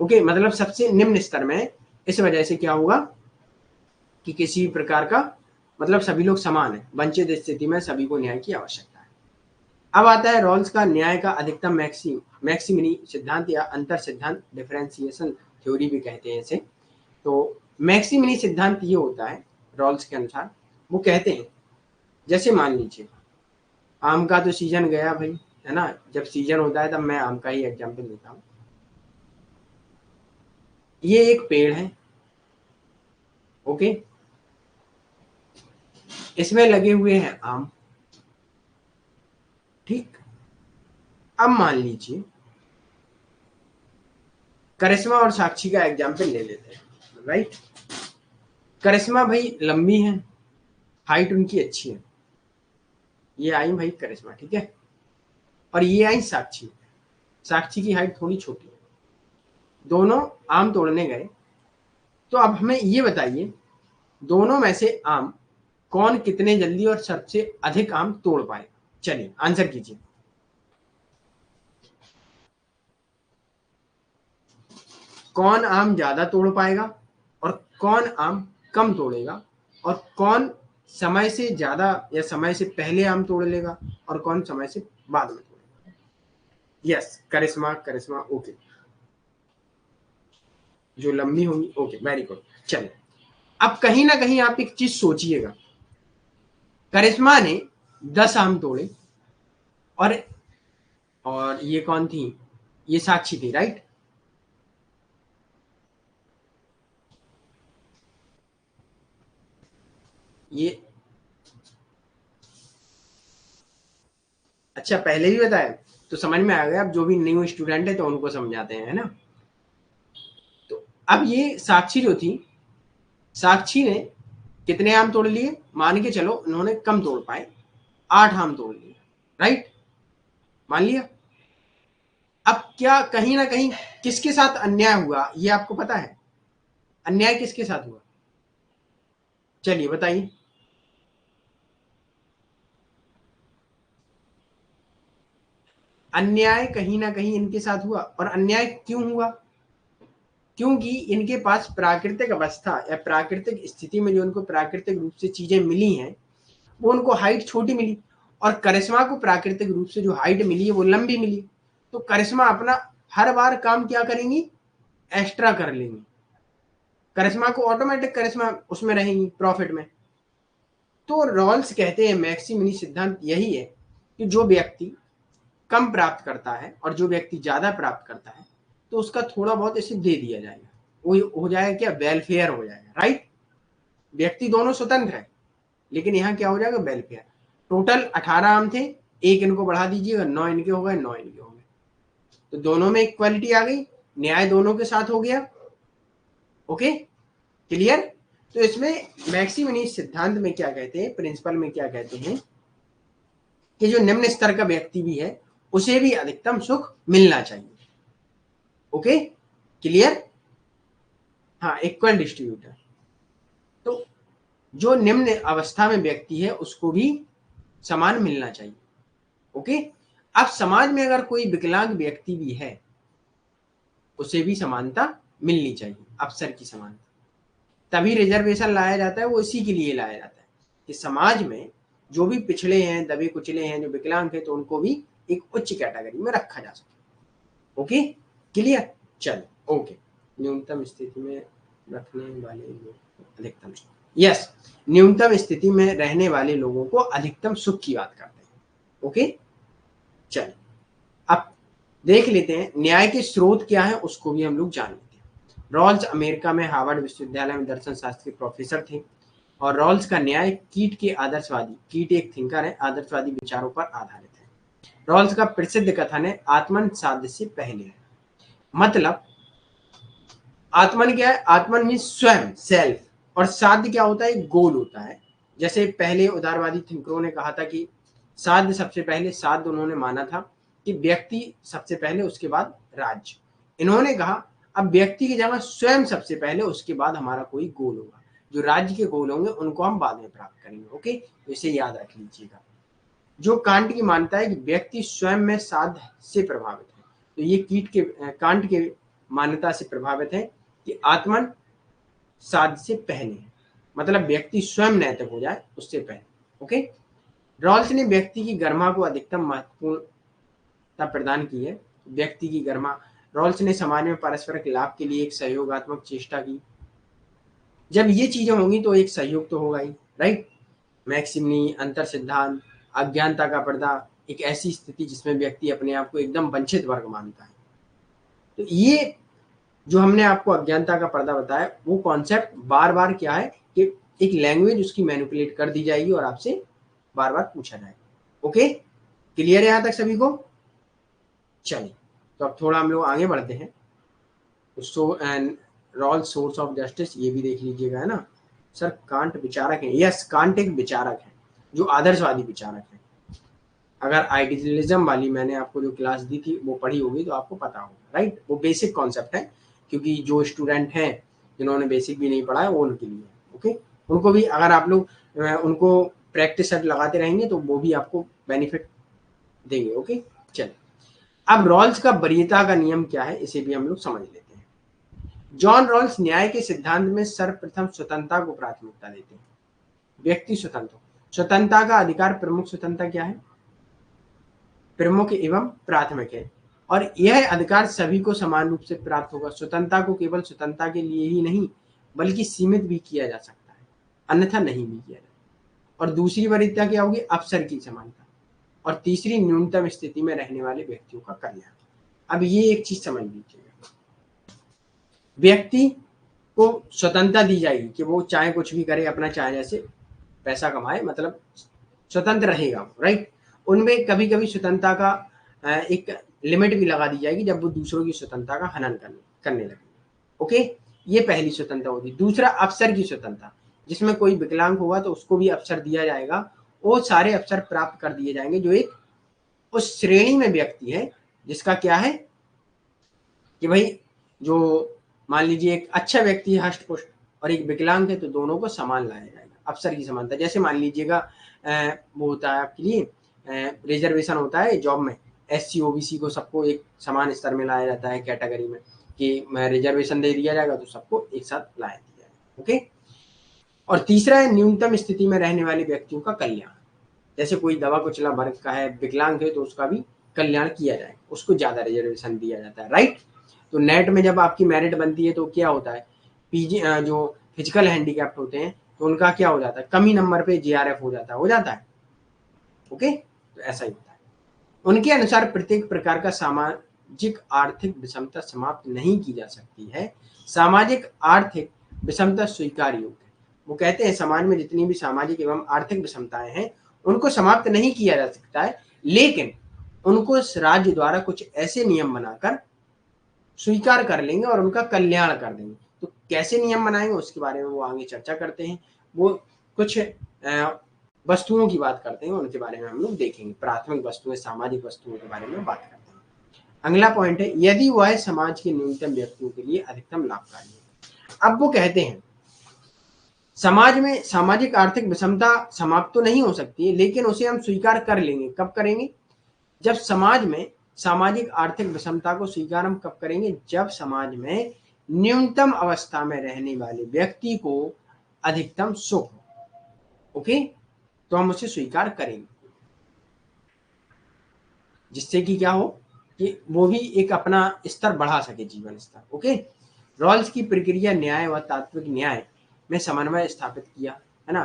ओके, मतलब सबसे निम्न स्तर में है। इस वजह से क्या होगा कि किसी प्रकार का मतलब सभी लोग समान है, वंचित स्थिति में सभी को न्याय की आवश्यकता है। अब आता है रॉल्स का न्याय का अधिकतम मैक्सिमिनी सिद्धांत या अंतर सिद्धांत, डिफरेंशिएशन थ्योरी भी कहते हैं इसे। तो मैक्सिमिनी सिद्धांत ये होता है रॉल्स के अनुसार, वो कहते हैं जैसे मान लीजिए आम का तो सीजन गया भाई, है ना, जब सीजन होता है तब मैं आम का ही एग्जाम्पल देता हूँ। ये एक पेड़ है, ओके, इसमें लगे हुए हैं आम, ठीक। अब मान लीजिए करिश्मा और साक्षी का एग्जाम्पल ले लेते हैं, राइट। करिश्मा भाई लंबी है, हाइट उनकी अच्छी है, ये आई भाई करिश्मा, ठीक है, और ये आई साक्षी। साक्षी की हाइट थोड़ी छोटी है, दोनों आम तोड़ने गए। तो अब हमें ये बताइए दोनों में से आम कौन कितने जल्दी और सबसे अधिक आम तोड़ पाए? चलिए आंसर कीजिए। कौन आम ज्यादा तोड़ पाएगा और कौन आम कम तोड़ेगा, और कौन समय से ज्यादा या समय से पहले आम तोड़ लेगा और कौन समय से बाद में तोड़ेगा? यस, करिश्मा, करिश्मा, ओके, जो लंबी होंगी, ओके, वेरी गुड। चलिए, अब कहीं ना कहीं आप एक चीज सोचिएगा, करिश्मा ने 10 आम तोड़े, और ये कौन थी? ये साक्षी थी, राइट? ये अच्छा, पहले भी बताया तो समझ में आ गया। अब जो भी न्यू स्टूडेंट है तो उनको समझाते हैं, है ना? तो अब ये साक्षी जो थी, साक्षी ने कितने आम तोड़ लिए? मान के चलो उन्होंने कम तोड़ पाए, 8 आम तोड़ लिए, राइट? मान लिया। अब क्या कहीं ना कहीं किसके साथ अन्याय हुआ, ये आपको पता है? अन्याय किसके साथ हुआ? चलिए बताइए। अन्याय कहीं ना कहीं इनके साथ हुआ, और अन्याय क्यों हुआ? क्योंकि इनके पास प्राकृतिक अवस्था या प्राकृतिक स्थिति में जो उनको प्राकृतिक रूप से चीजें मिली हैं, वो उनको हाइट छोटी मिली, और करिश्मा को प्राकृतिक रूप से जो हाइट मिली है वो लंबी मिली। तो करिश्मा अपना हर बार काम क्या करेंगी? एक्स्ट्रा कर लेंगी। करिश्मा को ऑटोमेटिक, करिश्मा उसमें रहेंगी, प्रॉफिट में। तो रॉल्स कहते हैं, मैक्सिमिनी सिद्धांत यही है कि जो व्यक्ति कम प्राप्त करता है और जो व्यक्ति ज्यादा प्राप्त करता है, तो उसका थोड़ा बहुत इसे दे दिया जाएगा। वो हो जाएगा क्या? वेलफेयर हो जाएगा, राइट? व्यक्ति दोनों स्वतंत्र है, लेकिन यहाँ क्या हो जाएगा? वेलफेयर। टोटल 18 आम थे, एक इनको बढ़ा दीजिएगा, 9 इनके हो गए, 9 इनके हो गए, तो दोनों में इक्वालिटी आ गई, न्याय दोनों के साथ हो गया। Okay, clear? तो इसमें मैक्सिमिनीज सिद्धांत में क्या कहते हैं, प्रिंसिपल में क्या कहते हैं, कि जो निम्न स्तर का व्यक्ति भी है उसे भी अधिकतम सुख मिलना चाहिए। Okay, clear? हाँ, इक्वल डिस्ट्रीब्यूटर। तो जो निम्न अवस्था में व्यक्ति है उसको भी समान मिलना चाहिए। ओके, अब समाज में अगर कोई विकलांग व्यक्ति भी है, उसे भी समानता मिलनी चाहिए, अवसर की समानता। तभी रिजर्वेशन लाया जाता है, वो इसी के लिए लाया जाता है कि समाज में जो भी पिछड़े हैं, दबे कुचले हैं, जो विकलांग है, तो उनको भी एक उच्च कैटेगरी में रखा जा सके। Okay, clear? चलो, ओके। न्यूनतम स्थिति में रखने वाले लोग अधिकतम, यस, न्यूनतम स्थिति में रहने वाले लोगों को अधिकतम सुख की बात करते हैं। ओके, चलो, अब देख लेते हैं न्याय के स्रोत क्या है, उसको भी हम लोग जान लेते हैं। रॉल्स अमेरिका में हार्वर्ड विश्वविद्यालय में दर्शन शास्त्र के प्रोफेसर थे, और रॉल्स का न्याय कीट के आदर्शवादी, कीट एक थिंकर है, आदर्शवादी विचारों पर आधारित है। रॉल्स का प्रसिद्ध कथन है, आत्मन साध्य से पहले है। मतलब आत्मन क्या है? आत्मन मीन स्वयं, सेल्फ, और साध्य क्या होता है? एक गोल होता है। जैसे पहले उदारवादी थिंकरों ने कहा था कि साध्य सबसे पहले, साध्य उन्होंने माना था कि व्यक्ति सबसे पहले, उसके बाद राज्य। इन्होंने कहा अब व्यक्ति की जगह स्वयं सबसे पहले, उसके बाद हमारा कोई गोल होगा। जो राज्य के गोल होंगे उनको हम बाद में प्राप्त करेंगे। ओके, तो इसे याद रख लीजिएगा। जो कांट की मानता है कि व्यक्ति स्वयं में साध्य से प्रभावित है, तो ये कांट के मान्यता से प्रभावित है कि आत्मन साध्य से पहले है, मतलब व्यक्ति स्वयं नैतिक हो जाए उससे पहले। ओके, रॉल्स ने व्यक्ति की गरिमा को अधिकतम महत्वपूर्णता प्रदान की है। व्यक्ति की गरिमा, रॉल्स ने समाज में पारस्परिक लाभ के लिए एक सहयोगात्मक चेष्टा की। जब ये चीजें होंगी तो एक सहयोग तो होगा ही, राइट? मैक्सिमनी अंतर सिद्धांत, अज्ञानता का पर्दा, एक ऐसी स्थिति जिसमें व्यक्ति अपने आप को एकदम वंचित वर्ग मानता है। तो ये जो हमने आपको अज्ञानता का पर्दा बताया, वो कॉन्सेप्ट बार बार क्या है कि एक लैंग्वेज उसकी मैनिपुलेट कर दी जाएगी और आपसे बार बार पूछा जाएगा। ओके, क्लियर है यहाँ तक सभी को? चलिए, तो अब थोड़ा हम लोग आगे बढ़ते हैं। So and role source of justice, ये भी देख लीजिएगा, है ना? सर कांट विचारक है, यस, कांट एक विचारक है जो आदर्शवादी विचारक है। अगर आइडियलिज्म वाली मैंने आपको जो क्लास दी थी वो पढ़ी होगी तो आपको पता होगा, राइट? वो बेसिक कॉन्सेप्ट है, क्योंकि जो स्टूडेंट हैं जिन्होंने बेसिक भी नहीं पढ़ा है वो उनके लिए। ओके, उनको भी अगर आप लोग उनको प्रैक्टिस सेट लगाते रहेंगे तो वो भी आपको बेनिफिट देंगे। ओके, चलिए, अब रॉल्स का वरीयता का नियम क्या है, इसे भी हम लोग समझ लेते हैं। जॉन रॉल्स न्याय के सिद्धांत में सर्वप्रथम स्वतंत्रता को प्राथमिकता देते हैं। व्यक्ति स्वतंत्र, स्वतंत्रता का अधिकार, प्रमुख स्वतंत्रता क्या है? प्रमुख एवं प्राथमिक है। और यह अधिकार सभी को समान रूप से प्राप्त होगा। स्वतंत्रता को केवल स्वतंत्रता के लिए ही नहीं बल्कि सीमित भी किया जा सकता है, अन्यथा नहीं भी किया जाता। और दूसरी वरीयता क्या होगी? अवसर की समानता। और तीसरी न्यूनतम स्थिति में रहने वाले व्यक्तियों का कल्याण। अब ये एक चीज समझ लीजिएगा, व्यक्ति को स्वतंत्रता दी जाएगी कि वो चाहे कुछ भी करे, अपना चाहे जैसे पैसा कमाए, मतलब स्वतंत्र रहेगा, राइट। उनमें कभी कभी स्वतंत्रता का एक लिमिट भी लगा दी जाएगी जब वो दूसरों की स्वतंत्रता का हनन करने लगे। ओके, ये पहली स्वतंत्रता होगी। दूसरा, अवसर की स्वतंत्रता, जिसमें कोई विकलांग होगा तो उसको भी अवसर दिया जाएगा, वो सारे अवसर प्राप्त कर दिए जाएंगे जो एक उस श्रेणी में व्यक्ति है जिसका क्या है कि भाई, जो मान लीजिए एक अच्छा व्यक्ति है हष्ट पुष्ट और एक विकलांग है, तो दोनों को समान लाया जाएगा। अवसर की समानता, जैसे मान लीजिएगा वो होता है आपके लिए रिजर्वेशन होता है जॉब में, SC OBC को सबको एक समान स्तर में लाया जाता है कैटेगरी में, कि रिजर्वेशन दे दिया जाएगा तो सबको एक साथ लाया दिया जाएगा। ओके। और तीसरा है न्यूनतम स्थिति में रहने वाले व्यक्तियों का कल्याण, जैसे कोई दवा कुचला वर्ग का है, विकलांग है, तो उसका भी कल्याण किया जाए, उसको ज्यादा रिजर्वेशन दिया जाता है, राइट। तो नेट में जब आपकी मेरिट बनती है तो क्या होता है, PG जो फिजिकल हैंडीकैप्ड होते हैं तो उनका क्या हो जाता है, कम ही नंबर पे JRF हो जाता है। ओके, तो ऐसा ही होता है। उनके अनुसार प्रत्येक प्रकार का सामाजिक आर्थिक विषमता समाप्त नहीं की जा सकती है। सामाजिक आर्थिक विषमता स्वीकार योग्य है। वो कहते हैं समाज में जितनी भी सामाजिक एवं आर्थिक विषमताएं हैं उनको समाप्त नहीं किया जा सकता है, लेकिन उनको इस राज्य द्वारा कुछ ऐसे नियम बनाकर स्वीकार कर लेंगे और उनका कल्याण कर देंगे। तो कैसे नियम बनाएंगे उसके बारे में वो आगे चर्चा करते हैं। वो कुछ वस्तुओं की बात करते हैं, उनके बारे में हम लोग देखेंगे। प्राथमिक वस्तुएं, सामाजिक वस्तुओं के बारे में बात करते हैं। अगला पॉइंट है, यदि वह समाज के न्यूनतम व्यक्तियों के लिए अधिकतम लाभकारी है। अब वो कहते हैं समाज में सामाजिक आर्थिक विषमता समाप्त तो नहीं हो सकती है, लेकिन उसे हम स्वीकार कर लेंगे। कब करेंगे? जब समाज में सामाजिक आर्थिक विषमता को स्वीकार हम कब करेंगे? जब समाज में न्यूनतम अवस्था में रहने वाले व्यक्ति को अधिकतम सुख हो। ओके, तो हम उसे स्वीकार करेंगे, जिससे कि क्या हो कि वो भी एक अपना स्तर बढ़ा सके, जीवन स्तर। ओके, रॉल्स की प्रक्रिया न्याय व तात्विक न्याय में समन्वय स्थापित किया, है ना।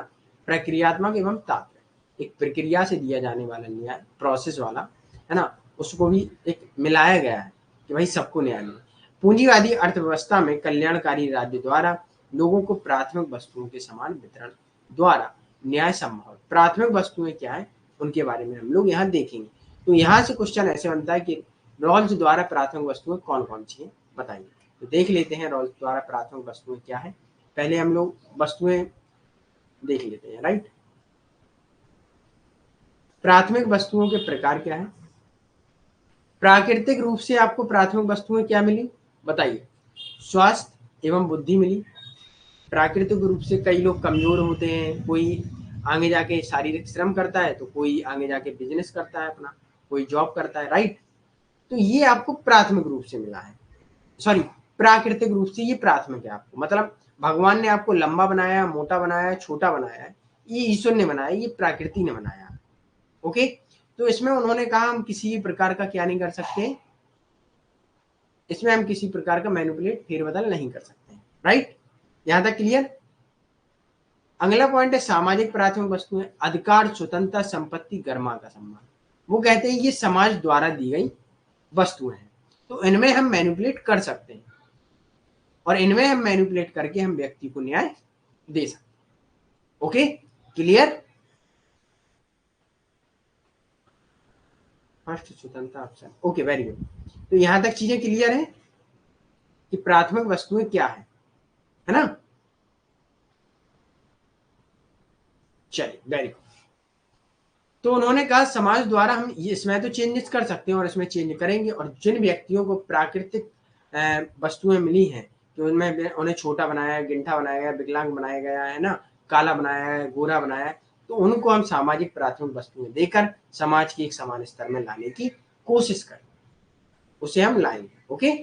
प्रक्रियात्मक एवं तात्विक, एक प्रक्रिया से दिया जाने वाला न्याय, प्रोसेस वाला, है ना, उसको भी एक मिलाया गया है कि भाई सबको न्याय मिले। पूंजीवादी अर्थव्यवस्था में कल्याणकारी राज्य द्वारा लोगों को प्राथमिक वस्तुओं के समान वितरण द्वारा न्याय संभव है। प्राथमिक वस्तुएं क्या है उनके बारे में हम लोग यहाँ देखेंगे। तो यहाँ से क्वेश्चन ऐसे बनता है कि रॉल्स द्वारा प्राथमिक वस्तुएं कौन कौन सी है, बताइए। तो देख लेते हैं रॉल्स द्वारा प्राथमिक वस्तुएं क्या है। पहले हम लोग वस्तुएं देख लेते हैं, राइट। प्राथमिक वस्तुओं के प्रकार क्या है? प्राकृतिक रूप से आपको प्राथमिक वस्तुएं क्या मिली, बताइए। स्वास्थ्य एवं बुद्धि मिली। प्राकृतिक रूप से कई लोग कमजोर होते हैं, कोई आगे जाके शारीरिक श्रम करता है तो कोई आगे जाके बिजनेस करता है अपना, कोई जॉब करता है, राइट। तो ये आपको प्राथमिक रूप से मिला है, सॉरी प्राकृतिक रूप से ये प्राथमिक है आपको, मतलब भगवान ने आपको लंबा बनाया, मोटा बनाया, छोटा बनाया है, ये ईश्वर ने बनाया, ये प्रकृति ने बनाया। ओके, तो इसमें उन्होंने कहा हम किसी प्रकार का क्या नहीं कर सकते, इसमें हम किसी प्रकार का मैनिपुलेट, फेरबदल नहीं कर सकते, राइट। यहां तक क्लियर। अगला पॉइंट है सामाजिक प्राथमिक वस्तुएं, अधिकार, स्वतंत्रता, संपत्ति, गरिमा का सम्मान। वो कहते हैं ये समाज द्वारा दी गई वस्तुएं हैं, तो इनमें हम मैनिपुलेट कर सकते हैं और इनमें हम मैनिपुलेट करके हम व्यक्ति को न्याय दे सकते हैं। Okay, clear. फर्स्ट स्वतंत्रता ऑप्शन, ओके, वेरी गुड। तो यहां तक चीजें क्लियर है कि प्राथमिक वस्तुएं क्या है ना। चलिए, वेरी गुड। तो उन्होंने कहा समाज द्वारा हम इसमें तो चेंजेस कर सकते हैं और इसमें चेंज करेंगे, और जिन व्यक्तियों को प्राकृतिक वस्तुएं मिली हैं कि उनमें उन्हें छोटा बनाया, गिंठा बनाया गया, विकलांग बनाया गया है ना, काला बनाया है, गोरा बनाया है, तो उनको हम सामाजिक प्राथमिक वस्तुएं देकर समाज के एक समान स्तर में लाने की कोशिश करें, उसे हम लाएंगे। ओके,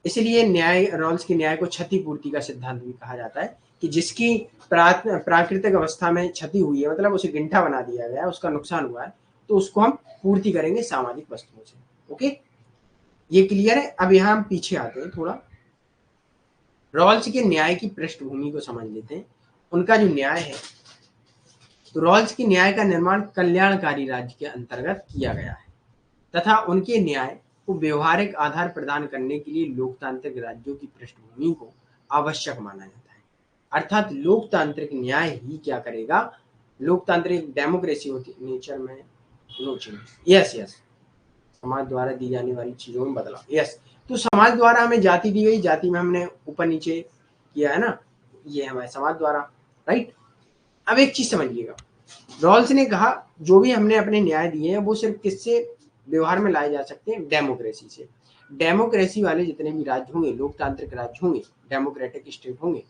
इसलिए न्याय, रॉल्स की न्याय को क्षतिपूर्ति का सिद्धांत भी कहा जाता है कि जिसकी प्राकृतिक अवस्था में क्षति हुई है, मतलब उसे गिंठा बना दिया गया है, उसका नुकसान हुआ है, तो उसको हम पूर्ति करेंगे सामाजिक वस्तुओं से। ओके, ये क्लियर है। अब यहाँ हम पीछे आते हैं थोड़ा, रॉल्स के न्याय की पृष्ठभूमि को समझ लेते हैं। उनका जो न्याय है, तो रॉल्स की न्याय का निर्माण कल्याणकारी राज्य के अंतर्गत किया गया है तथा उनके न्याय को व्यवहारिक आधार प्रदान करने के लिए लोकतांत्रिक राज्यों की पृष्ठभूमि को आवश्यक माना जाता है। अर्थात लोकतांत्रिक न्याय ही क्या करेगा, लोकतांत्रिक डेमोक्रेसी होती नेचर में नो चेंज, यस यस, समाज द्वारा दी जाने वाली चीजों में बदलाव, यस। तो समाज द्वारा हमें जाति दी गई, जाति में हमने ऊपर नीचे किया है ना, ये हमारे समाज द्वारा, राइट। अब एक चीज समझिएगा, रॉल्स ने कहा जो भी हमने अपने न्याय दिए हैं वो सिर्फ किससे व्यवहार में लाए जा सकते हैं, डेमोक्रेसी से। डेमोक्रेसी वाले जितने भी राज्य होंगे, लोकतांत्रिक राज्य होंगे, डेमोक्रेटिक स्टेट होंगे,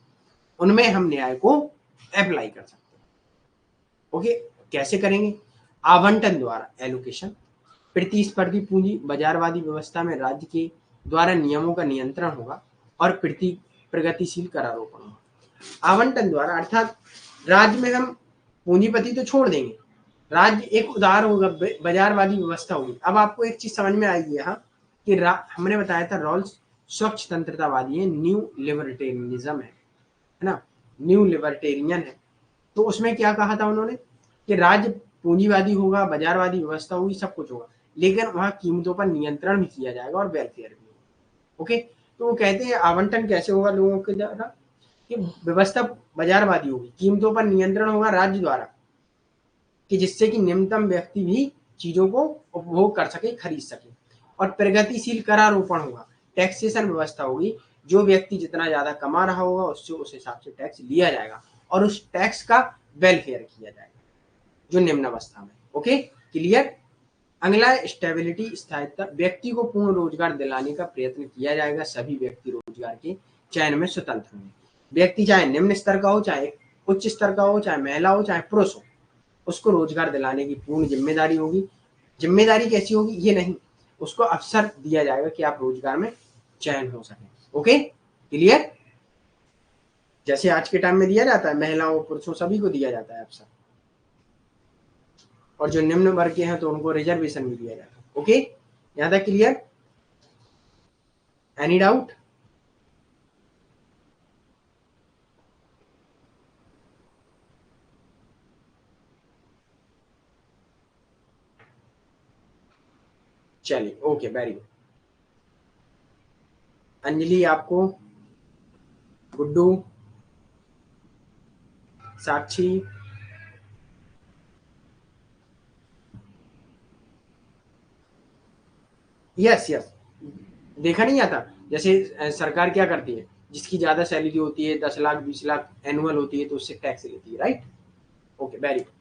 उनमें हम न्याय को अप्लाई कर सकते हैं। ओके, कैसे करेंगे, आवंटन द्वारा, एलोकेशन, प्रतिस्पर्धी पूंजी, बाजारवादी व्यवस्था में राज्य के द्वारा नियमों का नियंत्रण होगा और प्रगतिशील करारोपण होगा। आवंटन द्वारा अर्थात राज्य में हम पूंजीपति तो छोड़ देंगे, राज्य एक उदार होगा, बाजारवादी व्यवस्था होगी। अब आपको एक चीज समझ में आएगी यहाँ कि हमने बताया था रॉल्स स्वच्छ तंत्रतावादी है, न्यू लिबर्टेरियनिज्म है ना, न्यू लिबर्टेरियन है। तो उसमें क्या कहा था उन्होंने कि राज्य पूंजीवादी होगा, बाजारवादी व्यवस्था होगी, सब कुछ होगा, लेकिन वहां कीमतों पर नियंत्रण भी किया जाएगा और वेलफेयर भी होगा। ओके, तो वो कहते हैं आवंटन कैसे होगा लोगों के द्वारा, कि व्यवस्था बाजारवादी होगी, कीमतों पर नियंत्रण होगा राज्य द्वारा, कि जिससे कि निम्नतम व्यक्ति भी चीजों को उपभोग कर सके, खरीद सके, और प्रगतिशील करारोपण होगा, टैक्सेशन व्यवस्था होगी, जो व्यक्ति जितना ज्यादा कमा रहा होगा उससे उस हिसाब से टैक्स लिया जाएगा और उस टैक्स का वेलफेयर किया जाएगा जो निम्न अवस्था में। Okay, clear. अगला स्टेबिलिटी, स्थायित्व, व्यक्ति को पूर्ण रोजगार दिलाने का प्रयत्न किया जाएगा, सभी व्यक्ति रोजगार के चयन में स्वतंत्र होंगे, व्यक्ति चाहे निम्न स्तर का हो, चाहे उच्च स्तर का हो, चाहे महिला हो, चाहे पुरुष हो, उसको रोजगार दिलाने की पूर्ण जिम्मेदारी होगी। जिम्मेदारी कैसी होगी, ये नहीं, उसको अवसर दिया जाएगा कि आप रोजगार में चयन हो सके। Okay, clear. जैसे आज के टाइम में दिया जाता है, महिलाओं पुरुषों सभी को दिया जाता है अवसर, और जो निम्न वर्ग के हैं तो उनको रिजर्वेशन भी दिया जाता है। ओके, यहां तक क्लियर, एनी डाउट। चलिए, ओके, वेरी गुड। अंजलि, आपको, गुड्डू, साक्षी, यस यस, देखा नहीं आता, जैसे सरकार क्या करती है, जिसकी ज्यादा सैलरी होती है, 10 लाख 20 लाख एनुअल होती है, तो उससे टैक्स लेती है, राइट। Okay, very good.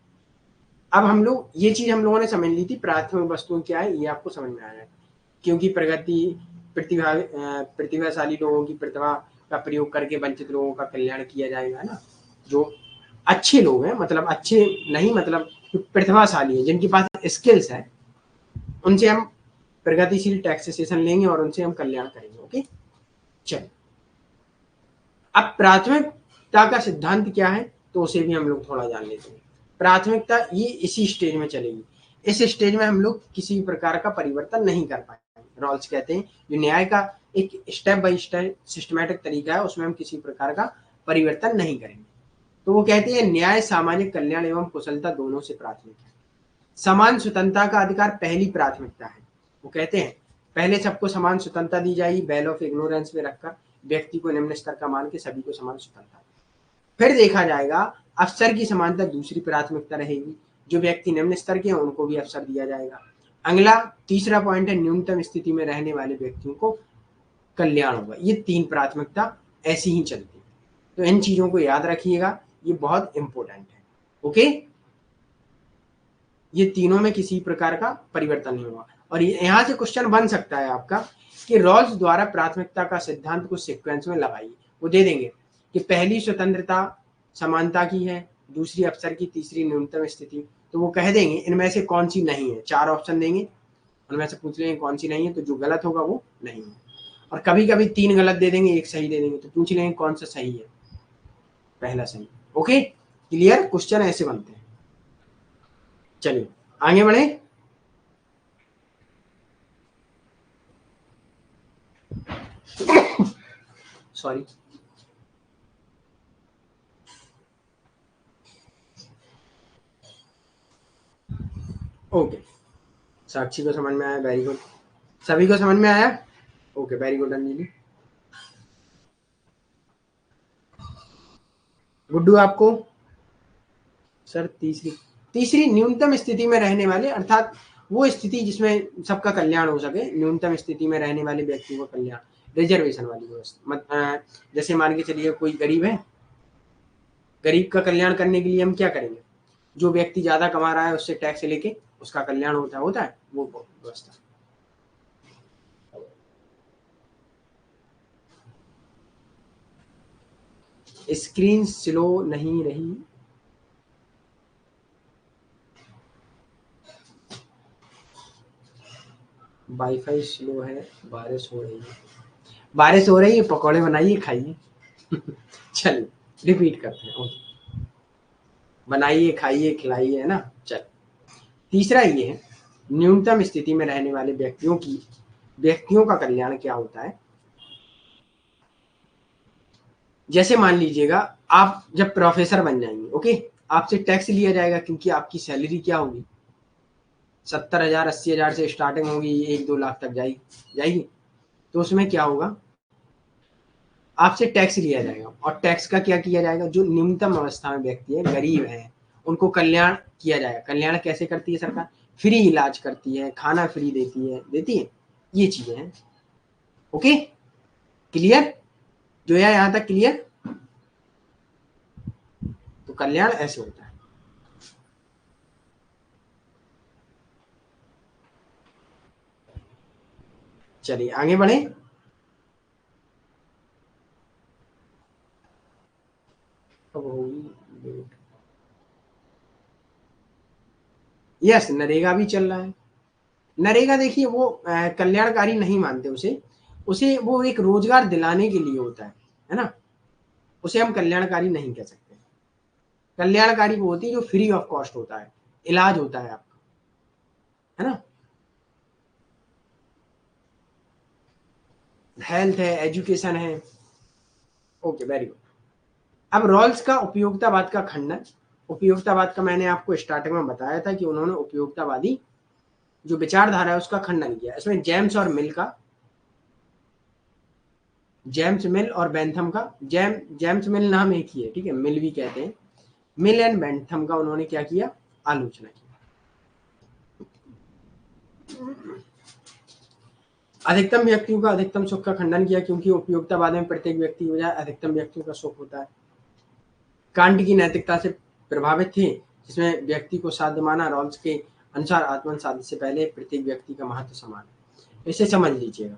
अब हम लोग ये चीज हम लोगों ने समझ ली थी, प्राथमिक वस्तुएं क्या है ये आपको समझ में आया, क्योंकि प्रगति प्रतिभाशाली लोगों की प्रतिभा का प्रयोग करके वंचित लोगों का कल्याण किया जाएगा, है ना। जो अच्छे लोग हैं, मतलब अच्छे नहीं, मतलब प्रतिभाशाली है, जिनके पास स्किल्स है, उनसे हम प्रगतिशील टैक्सेशन लेंगे और उनसे हम कल्याण करेंगे। ओके, चलिए, अब प्राथमिकता का सिद्धांत क्या है, तो उसे भी हम लोग थोड़ा जान लेते हैं। प्राथमिकता ये इसी स्टेज में चलेगी, इस स्टेज में हम लोग किसी भी प्रकार का परिवर्तन नहीं कर पाएंगे। रॉल्स कहते हैं जो न्याय का एक स्टेप बाय स्टेप सिस्टमैटिक तरीका है, उसमें हम किसी प्रकार का परिवर्तन नहीं करेंगे। तो वो कहते हैं न्याय सामाजिक कल्याण एवं कुशलता दोनों से प्राथमिक है। समान स्वतंत्रता का अधिकार पहली प्राथमिकता है। वो कहते हैं पहले सबको समान स्वतंत्रता दी जाएगी, बेल ऑफ इग्नोरेंस में रखकर व्यक्ति को निम्न स्तर का मान के सभी को समान स्वतंत्रता। फिर देखा जाएगा अवसर की समानता दूसरी प्राथमिकता रहेगी, जो व्यक्ति निम्न स्तर के हैं उनको भी अवसर दिया जाएगा। अगला तीसरा पॉइंट है न्यूनतम स्थिति में रहने वाले व्यक्तियों को कल्याण होगा। ये 3 प्राथमिकता ऐसी ही चलती है, तो इन चीजों को याद रखिएगा, ये बहुत इंपॉर्टेंट है। ओके, ये तीनों में किसी प्रकार का परिवर्तन नहीं हुआ। और यहाँ से क्वेश्चन बन सकता है आपका कि रॉल्स द्वारा प्राथमिकता का सिद्धांत को सीक्वेंस में लगाइए। वो दे देंगे कि पहली स्वतंत्रता समानता की है, दूसरी अवसर की, तीसरी न्यूनतम स्थिति। तो वो कह देंगे इनमें से कौन सी नहीं है, 4 ऑप्शन देंगे, उनमें से पूछ लेंगे कौन सी नहीं है, तो जो गलत होगा वो नहीं है। और कभी कभी 3 गलत दे देंगे, 1 सही दे देंगे, तो पूछ लेंगे कौन सा सही है, पहला सही। ओके, क्लियर, क्वेश्चन ऐसे बनते हैं। चलिए आगे बढ़े। सॉरी। ओके, साक्षी को समझ में आया, वेरी गुड। सभी को समझ में आया? Okay, very good Anjali. Guddu आपको? सर तीसरी न्यूनतम स्थिति में रहने वाले, अर्थात वो स्थिति जिसमें सबका कल्याण हो सके, न्यूनतम स्थिति में रहने वाले व्यक्तियों का कल्याण, रिजर्वेशन वाली व्यवस्था। जैसे मान के चलिए कोई गरीब है, गरीब का कल्याण करने के लिए हम क्या करेंगे? जो व्यक्ति ज्यादा कमा रहा है उससे टैक्स लेके उसका कल्याण होता है वो व्यवस्था। स्क्रीन स्लो नहीं रही। वाईफाई स्लो है, बारिश हो रही है। बारिश हो रही है, पकौड़े बनाइए खाइए। चलिए रिपीट करते हैं। बनाइए खाइए खिलाइए, है ना। चल, तीसरा ये है, न्यूनतम स्थिति में रहने वाले व्यक्तियों का कल्याण क्या होता है। जैसे मान लीजिएगा आप जब प्रोफेसर बन जाएंगे, ओके, आपसे टैक्स लिया जाएगा क्योंकि आपकी सैलरी क्या होगी, 70,000 80,000 से स्टार्टिंग होगी, 1-2 लाख तक जाएगी। तो उसमें क्या होगा, आपसे टैक्स लिया जाएगा। और टैक्स का क्या किया जाएगा, जो न्यूनतम अवस्था में व्यक्ति है, गरीब है, उनको कल्याण किया जाएगा। कल्याण कैसे करती है सरकार? फ्री इलाज करती है, खाना फ्री देती है, ये चीजें हैं। Okay, clear? जो है यहां तक क्लियर? तो कल्याण ऐसे होता है। चलिए आगे बढ़े। अब होगी, यस, नरेगा भी चल रहा है। नरेगा देखिए वो कल्याणकारी नहीं मानते उसे, वो एक रोजगार दिलाने के लिए होता है ना। उसे हम कल्याणकारी नहीं कह सकते। कल्याणकारी वो होती है जो फ्री ऑफ कॉस्ट होता है, इलाज होता है आपका, है ना। हेल्थ है, एजुकेशन है। Okay, very good. अब रॉल्स का उपयोगितावाद का खंडन। उपयोगितावाद का मैंने आपको स्टार्टिंग में बताया था कि उन्होंने उपयोगितावादी जो विचारधारा है उसका खंडन किया। इसमें जेम्स मिल और बेंथम का, जेम्स मिल नाम एक ही है, ठीक है, मिल भी कहते हैं। मिल एंड बेंथम का उन्होंने क्या किया, आलोचना की। अधिकतम व्यक्तियों का अधिकतम सुख का खंडन किया, क्योंकि उपयोगितावाद में प्रत्येक व्यक्ति की बजाय अधिकतम व्यक्तियों का सुख होता है। कांट की नैतिकता से प्रभावित थे, जिसमें व्यक्ति को साध्य माना। रॉल्स के अनुसार आत्मन साध्य से पहले प्रत्येक व्यक्ति का महत्व समान है। इसे समझ लीजिएगा।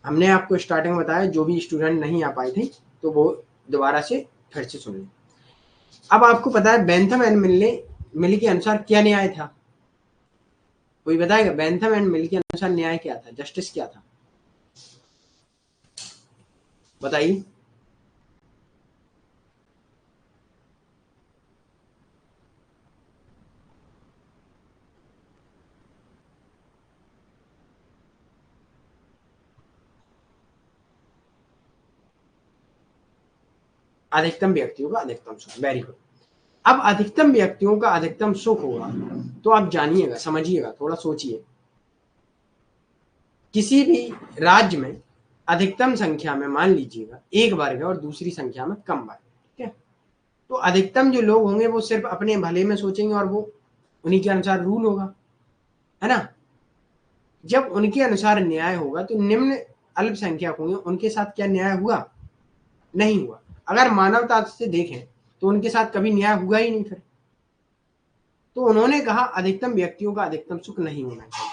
हमने आपको स्टार्टिंग में बताया, जो भी स्टूडेंट नहीं आ पाए थे तो वो दोबारा से फिर से सुन लें। अब आपको पता है बेंथम एंड मिल के अनुसार क्या न्याय था? कोई बताएगा? बेंथम एंड मिल के अनुसार न्याय क्या था, जस्टिस क्या था, बताइए। अधिकतम व्यक्तियों का अधिकतम सुख, वेरी गुड। अब अधिकतम व्यक्तियों का अधिकतम सुख होगा तो आप जानिएगा, समझिएगा, थोड़ा सोचिए। किसी भी राज्य में अधिकतम संख्या में मान लीजिएगा एक वर्ग है और दूसरी संख्या में कम वर्ग, ठीक है। तो अधिकतम जो लोग होंगे वो सिर्फ अपने भले में सोचेंगे और वो उन्हीं के अनुसार रूल होगा, है ना। जब उनके अनुसार न्याय होगा तो निम्न अल्पसंख्यक होंगे, उनके साथ क्या न्याय हुआ? नहीं हुआ। अगर मानवता से देखें तो उनके साथ कभी न्याय हुआ ही नहीं फिर। तो उन्होंने कहा अधिकतम व्यक्तियों का अधिकतम सुख नहीं होना चाहिए।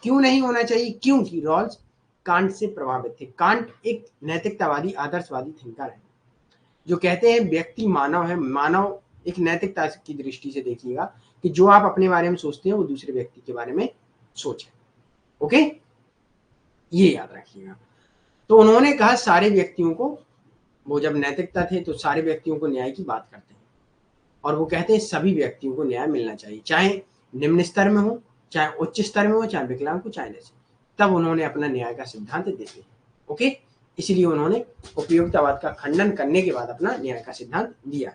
क्यों नहीं होना चाहिए? क्योंकि रॉल्स कांट से प्रभावित थे। कांट एक नैतिकतावादी आदर्शवादी थिंकर है, जो कहते हैं व्यक्ति मानव है। मानव एक नैतिकता की दृष्टि से देखिएगा कि जो आप अपने बारे में सोचते हैं वो दूसरे व्यक्ति के बारे में सोचें। ओके, ये याद रखिएगा। तो उन्होंने कहा सारे व्यक्तियों को, वो जब नैतिकता थे तो सारे व्यक्तियों को न्याय की बात करते हैं, और वो कहते हैं सभी व्यक्तियों को न्याय मिलना चाहिए, चाहे निम्न स्तर में हो, चाहे उच्च स्तर में हो, चाहे विकलांग हो, चाहे जैसे। तब उन्होंने अपना न्याय का सिद्धांत देते हैं। ओके, इसीलिए उन्होंने उपयोगितावाद का खंडन करने के बाद अपना न्याय का सिद्धांत दिया।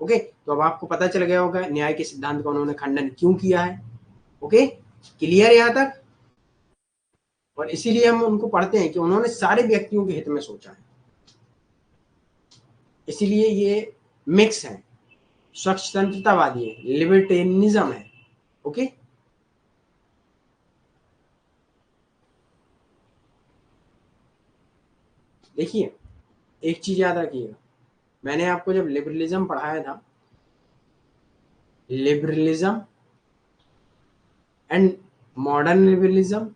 ओके, तो अब आपको पता चल गया होगा न्याय के सिद्धांत का उन्होंने खंडन क्यों किया है। ओके, क्लियर है यहाँ तक? और इसीलिए हम उनको पढ़ते हैं कि उन्होंने सारे व्यक्तियों के हित में सोचा है, इसीलिए ये मिक्स है, स्वतंत्रतावादी है, लिबर्टेरियनिज्म है। ओके, देखिए एक चीज याद रखिएगा, मैंने आपको जब लिबरलिज्म पढ़ाया था, लिबरलिज्म एंड मॉडर्न लिबरलिज्म,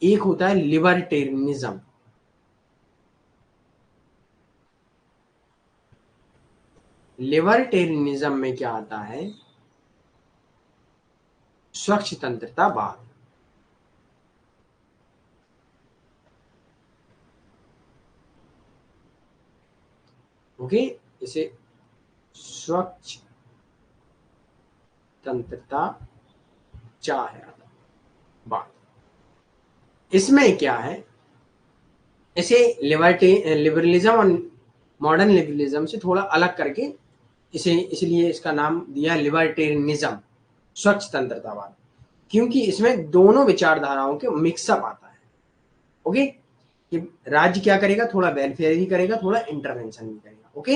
एक होता है लिबर्टेरियनिज्म। लिबर्टेरियनिज्म में क्या आता है, स्वतंत्रतावाद। ओके, इसे स्वतंत्रता चाह बात। इसमें क्या है, इसे लिबरलिज्म और मॉडर्न लिबरलिज्म से थोड़ा अलग करके इसे इसलिए इसका नाम दिया लिबर्टेरियनिज्म, स्वतंत्रतावाद, क्योंकि इसमें दोनों विचारधाराओं के मिक्सअप आता है। ओके, कि राज्य क्या करेगा, थोड़ा वेलफेयर भी करेगा, थोड़ा इंटरवेंशन भी करेगा। ओके,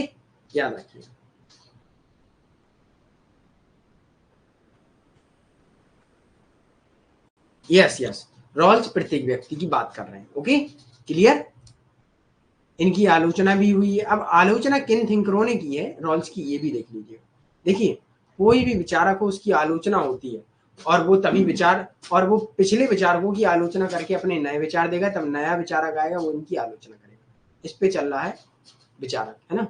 याद रखिए। यस यस, रॉल्स प्रत्येक व्यक्ति की बात कर रहे हैं। Okay, clear? इनकी आलोचना भी हुई है। अब आलोचना किन थिंकरों ने की है रॉल्स की, ये भी देख लीजिए। देखिए, कोई भी विचारक हो उसकी आलोचना होती है, और वो तभी विचार, और वो पिछले विचारकों की आलोचना करके अपने नए विचार देगा, तब नया विचारक आएगा वो इनकी आलोचना करेगा। इस पे चल रहा है विचारक, है ना।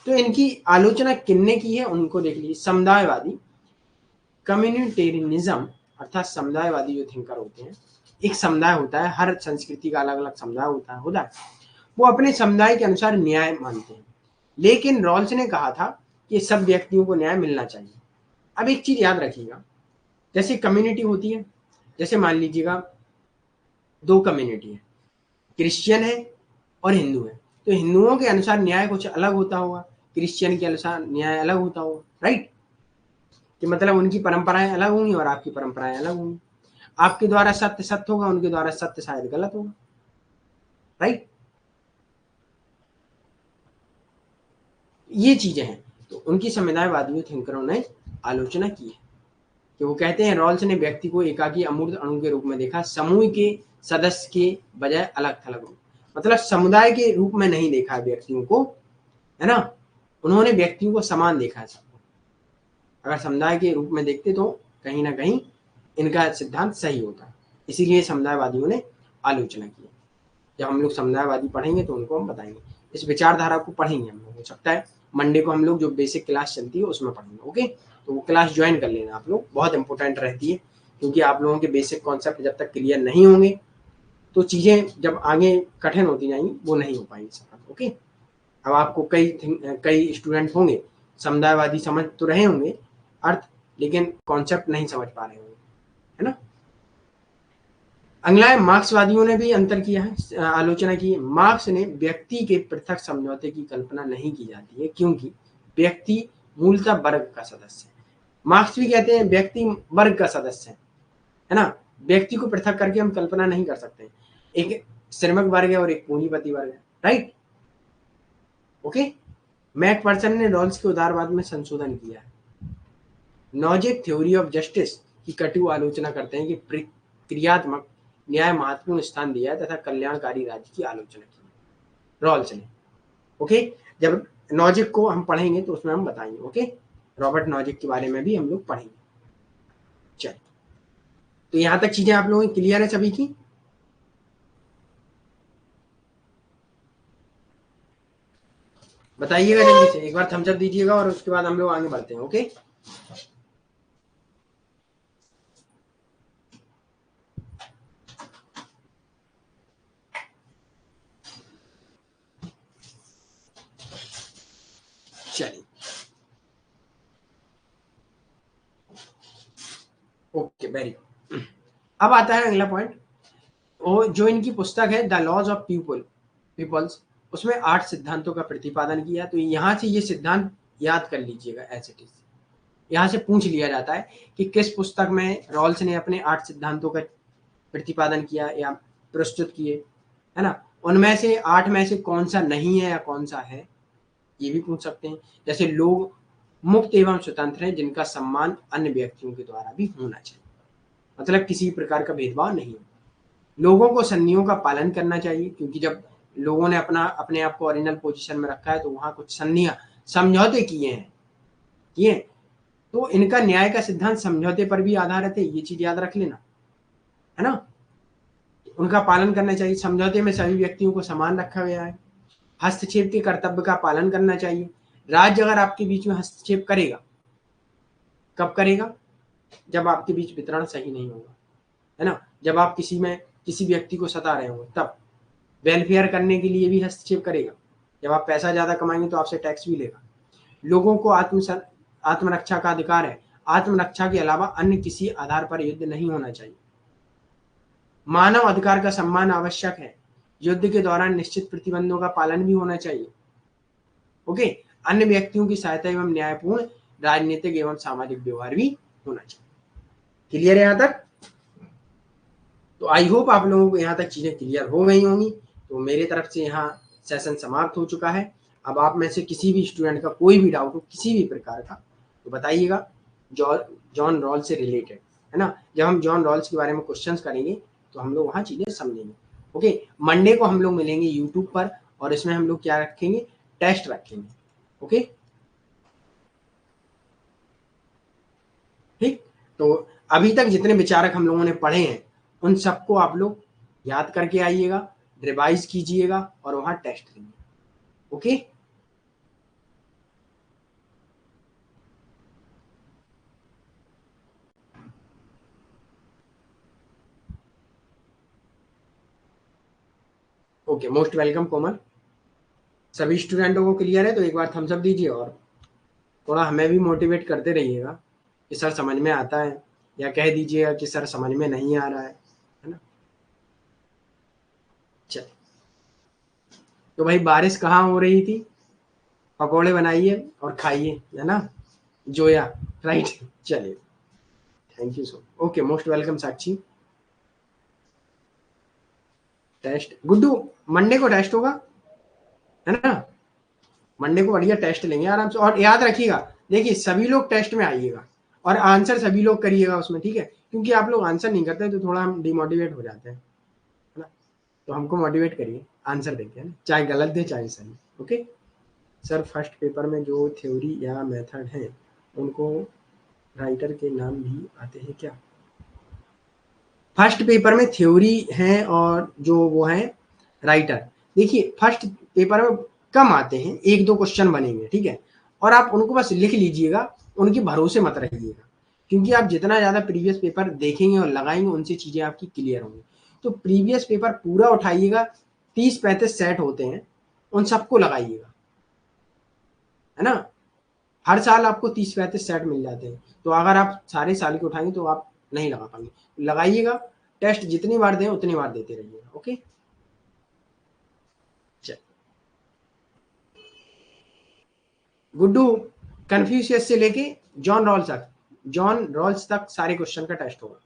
तो इनकी आलोचना किनने की है उनको देख लीजिए। समुदायवादी, कम्युनिटेरियनिज्म, अर्थात समुदायवादी जो थिंकर होते हैं, एक समुदाय होता है, हर संस्कृति का अलग अलग समुदाय होता है, वो अपने समुदाय के अनुसार न्याय मानते हैं। लेकिन रॉल्स ने कहा था कि सब व्यक्तियों को न्याय मिलना चाहिए। अब एक चीज याद रखिएगा, जैसे कम्युनिटी होती है, जैसे मान लीजिएगा दो कम्युनिटी है, क्रिश्चियन है और हिंदू है, तो हिंदुओं के अनुसार न्याय कुछ अलग होता होगा, क्रिश्चियन के अनुसार न्याय अलग होता होगा, राइट? कि मतलब उनकी परंपराएं अलग होंगी और आपकी परंपराएं अलग होंगी। आपके द्वारा सत्य सत्य होगा, उनके द्वारा सत्य शायद गलत होगा, राइट? ये चीजें हैं। तो उनकी समुदायवादी थिंकरों ने आलोचना की है कि वो कहते हैं रॉल्स ने व्यक्ति को एकाकी अमूर्त अणु के रूप में देखा, समूह के सदस्य के बजाय अलग थलग रूप, मतलब समुदाय के रूप में नहीं देखा व्यक्तियों को, है ना। उन्होंने व्यक्तियों को समान देखा है सबको। अगर समुदाय के रूप में देखते तो कहीं ना कहीं इनका सिद्धांत सही होता, इसीलिए समुदायवादियों ने आलोचना की। जब हम लोग समुदायवादी पढ़ेंगे तो उनको हम बताएंगे, इस विचारधारा को पढ़ेंगे हम लोग। हो सकता है मंडे को हम लोग जो बेसिक क्लास चलती है उसमें पढ़ेंगे। ओके, तो वो क्लास ज्वाइन कर लेना आप लोग, बहुत इंपॉर्टेंट रहती है, क्योंकि आप लोगों के बेसिक कॉन्सेप्ट जब तक क्लियर नहीं होंगे तो चीज़ें जब आगे कठिन होती जाएंगी वो नहीं हो पाएंगी सफल। ओके, अब आपको कई स्टूडेंट होंगे समुदायवादी समझ तो रहे होंगे अर्थ, लेकिन कॉन्सेप्ट नहीं समझ पा रहे होंगे, है ना। अगला है, मार्क्सवादियों ने भी अंतर किया है, आलोचना की है। मार्क्स ने व्यक्ति के पृथक समझौते की कल्पना नहीं की जाती है, क्योंकि व्यक्ति मूलतः वर्ग का सदस्य है। मार्क्स भी कहते हैं व्यक्ति वर्ग का सदस्य है ना। व्यक्ति को पृथक करके हम कल्पना नहीं कर सकते, एक श्रमिक वर्ग है और एक पूंजीपति वर्ग है, राइट? ओके, मैकफर्सन ने रॉल्स के उदारवाद में संशोधन किया है। नॉजिक थ्योरी ऑफ जस्टिस की कटु आलोचना करते हैं कि क्रियात्मक न्याय महत्वपूर्ण स्थान दिया है तथा कल्याणकारी राज्य की आलोचना की रॉल्स ने। ओके, जब नॉजिक को हम पढ़ेंगे तो उसमें हम बताएंगे। ओके, रॉबर्ट नॉजिक के बारे में भी हम लोग पढ़ेंगे। चलिए, तो यहां तक चीजें आप लोगों की क्लियर है सभी की? बताइएगा जल्दी से, एक बार थम्स अप दीजिएगा और उसके बाद हम लोग आगे बढ़ते हैं। ओके, चलिए, ओके, वेरी गुड। अब आता है अगला पॉइंट, वो जो इनकी पुस्तक है द लॉज ऑफ पीपल्स, उसमें 8 सिद्धांतों का प्रतिपादन किया। तो यहाँ से ये सिद्धांत याद कर लीजिएगा एज इट इज। यहाँ से पूछ लिया जाता है कि किस पुस्तक में रॉल्स ने अपने 8 सिद्धांतों का प्रतिपादन किया या प्रस्तुत किए, है ना। उनमें से 8 में से कौन सा नहीं है या कौन सा है, ये भी पूछ सकते हैं। जैसे लोग मुक्त एवं स्वतंत्र हैं जिनका सम्मान अन्य व्यक्तियों के द्वारा भी होना चाहिए, मतलब किसी प्रकार का भेदभाव नहीं हो। लोगों को संधियों का पालन करना चाहिए, क्योंकि जब लोगों ने अपने आप को ओरिजिनल पोजीशन में रखा है तो वहां कुछ संधियां समझौते किए, तो इनका न्याय का सिद्धांत समझौते पर भी आधारित है, ये चीज याद रख लेना, है ना। उनका पालन करना चाहिए। समझौते में सभी व्यक्तियों को समान रखा गया है। हस्तक्षेप के कर्तव्य का पालन करना चाहिए। राज्य अगर आपके बीच में हस्तक्षेप करेगा, कब करेगा? जब आपके बीच वितरण सही नहीं होगा, है ना। जब आप किसी व्यक्ति को सता रहे हो तब वेलफेयर करने के लिए भी हस्तक्षेप करेगा। जब आप पैसा ज्यादा कमाएंगे तो आपसे टैक्स भी लेगा। लोगों को आत्मरक्षा का अधिकार है। आत्मरक्षा के अलावा अन्य किसी आधार पर युद्ध नहीं होना चाहिए। मानव अधिकार का सम्मान आवश्यक है। युद्ध के दौरान निश्चित प्रतिबंधों का पालन भी होना चाहिए। ओके। अन्य व्यक्तियों की सहायता एवं न्यायपूर्ण राजनीतिक एवं सामाजिक व्यवहार भी होना चाहिए। क्लियर है यहाँ तक? तो आई होप आप लोगों को यहाँ तक चीजें क्लियर हो गई होंगी। तो मेरे तरफ से यहाँ सेशन समाप्त हो चुका है। अब आप में से किसी भी स्टूडेंट का कोई भी डाउट हो किसी भी प्रकार का तो बताइएगा, जॉन रॉल्स से रिलेटेड, है ना। जब हम जॉन रॉल्स के बारे में क्वेश्चंस करेंगे तो हम लोग वहाँ चीजें समझेंगे। ओके। मंडे को हम लोग मिलेंगे यूट्यूब पर और इसमें हम लोग क्या रखेंगे, टेस्ट रखेंगे। ओके ठीक। तो अभी तक जितने विचारक हम लोगों ने पढ़े हैं उन सबको आप लोग याद करके आइएगा, रिवाइज कीजिएगा और वहां टेस्ट देंगे। ओके। ओके, मोस्ट वेलकम कोमल। सभी स्टूडेंटों को क्लियर है तो एक बार थम्स अप दीजिए और थोड़ा हमें भी मोटिवेट करते रहिएगा कि सर समझ में आता है, या कह दीजिएगा कि सर समझ में नहीं आ रहा है ना। चल, तो भाई बारिश कहाँ हो रही थी? पकौड़े बनाइए और खाइए, है ना, जोया, राइट। चलिए, thank you so. Okay, most welcome Sakshi. Test Guddu, Monday को टेस्ट होगा, है ना। मंडे को बढ़िया टेस्ट लेंगे आराम से। और याद रखिएगा, देखिए सभी लोग टेस्ट में आइएगा और आंसर सभी लोग करिएगा उसमें, ठीक है। क्योंकि आप लोग आंसर नहीं करते तो थोड़ा हम डिमोटिवेट हो जाते हैं, है ना। तो हमको मोटिवेट करिए आंसर देके, है ना, चाहे गलत दे चाहे सही। ओके सर, फर्स्ट पेपर में जो थ्योरी या मेथड है उनको राइटर के नाम भी आते हैं क्या? फर्स्ट पेपर में थ्योरी है और जो वो है राइटर, देखिए फर्स्ट पेपर में कम आते हैं, 1-2 क्वेश्चन बनेंगे, ठीक है। और आप उनको बस लिख लीजिएगा, उनके भरोसे मत रहिएगा, क्योंकि आप जितना ज्यादा प्रीवियस पेपर देखेंगे और लगाएंगे उनसे चीजें आपकी क्लियर होंगी। तो प्रीवियस पेपर पूरा उठाइएगा, 30-35 सेट होते हैं, उन सबको लगाइएगा, है ना। हर साल आपको 30-35 सेट मिल जाते हैं, तो अगर आप सारे साल के उठाएंगे तो आप नहीं लगा पाएंगे। लगाइएगा, टेस्ट जितनी बार दें उतनी बार देते रहिएगा। ओके चल, गुड्डू, कन्फ्यूशियस से लेके जॉन रॉल्स तक सारे क्वेश्चन का टेस्ट होगा।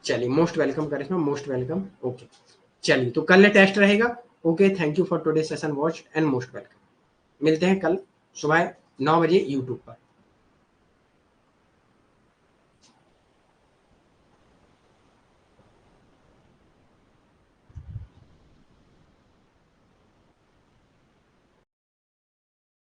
चलिए, मोस्ट वेलकम करिश्मा, मोस्ट वेलकम। ओके चलिए, तो कल टेस्ट रहेगा। Okay, thank you for today session watch and most welcome. मिलते हैं कल सुबह 9 बजे यूट्यूब पर।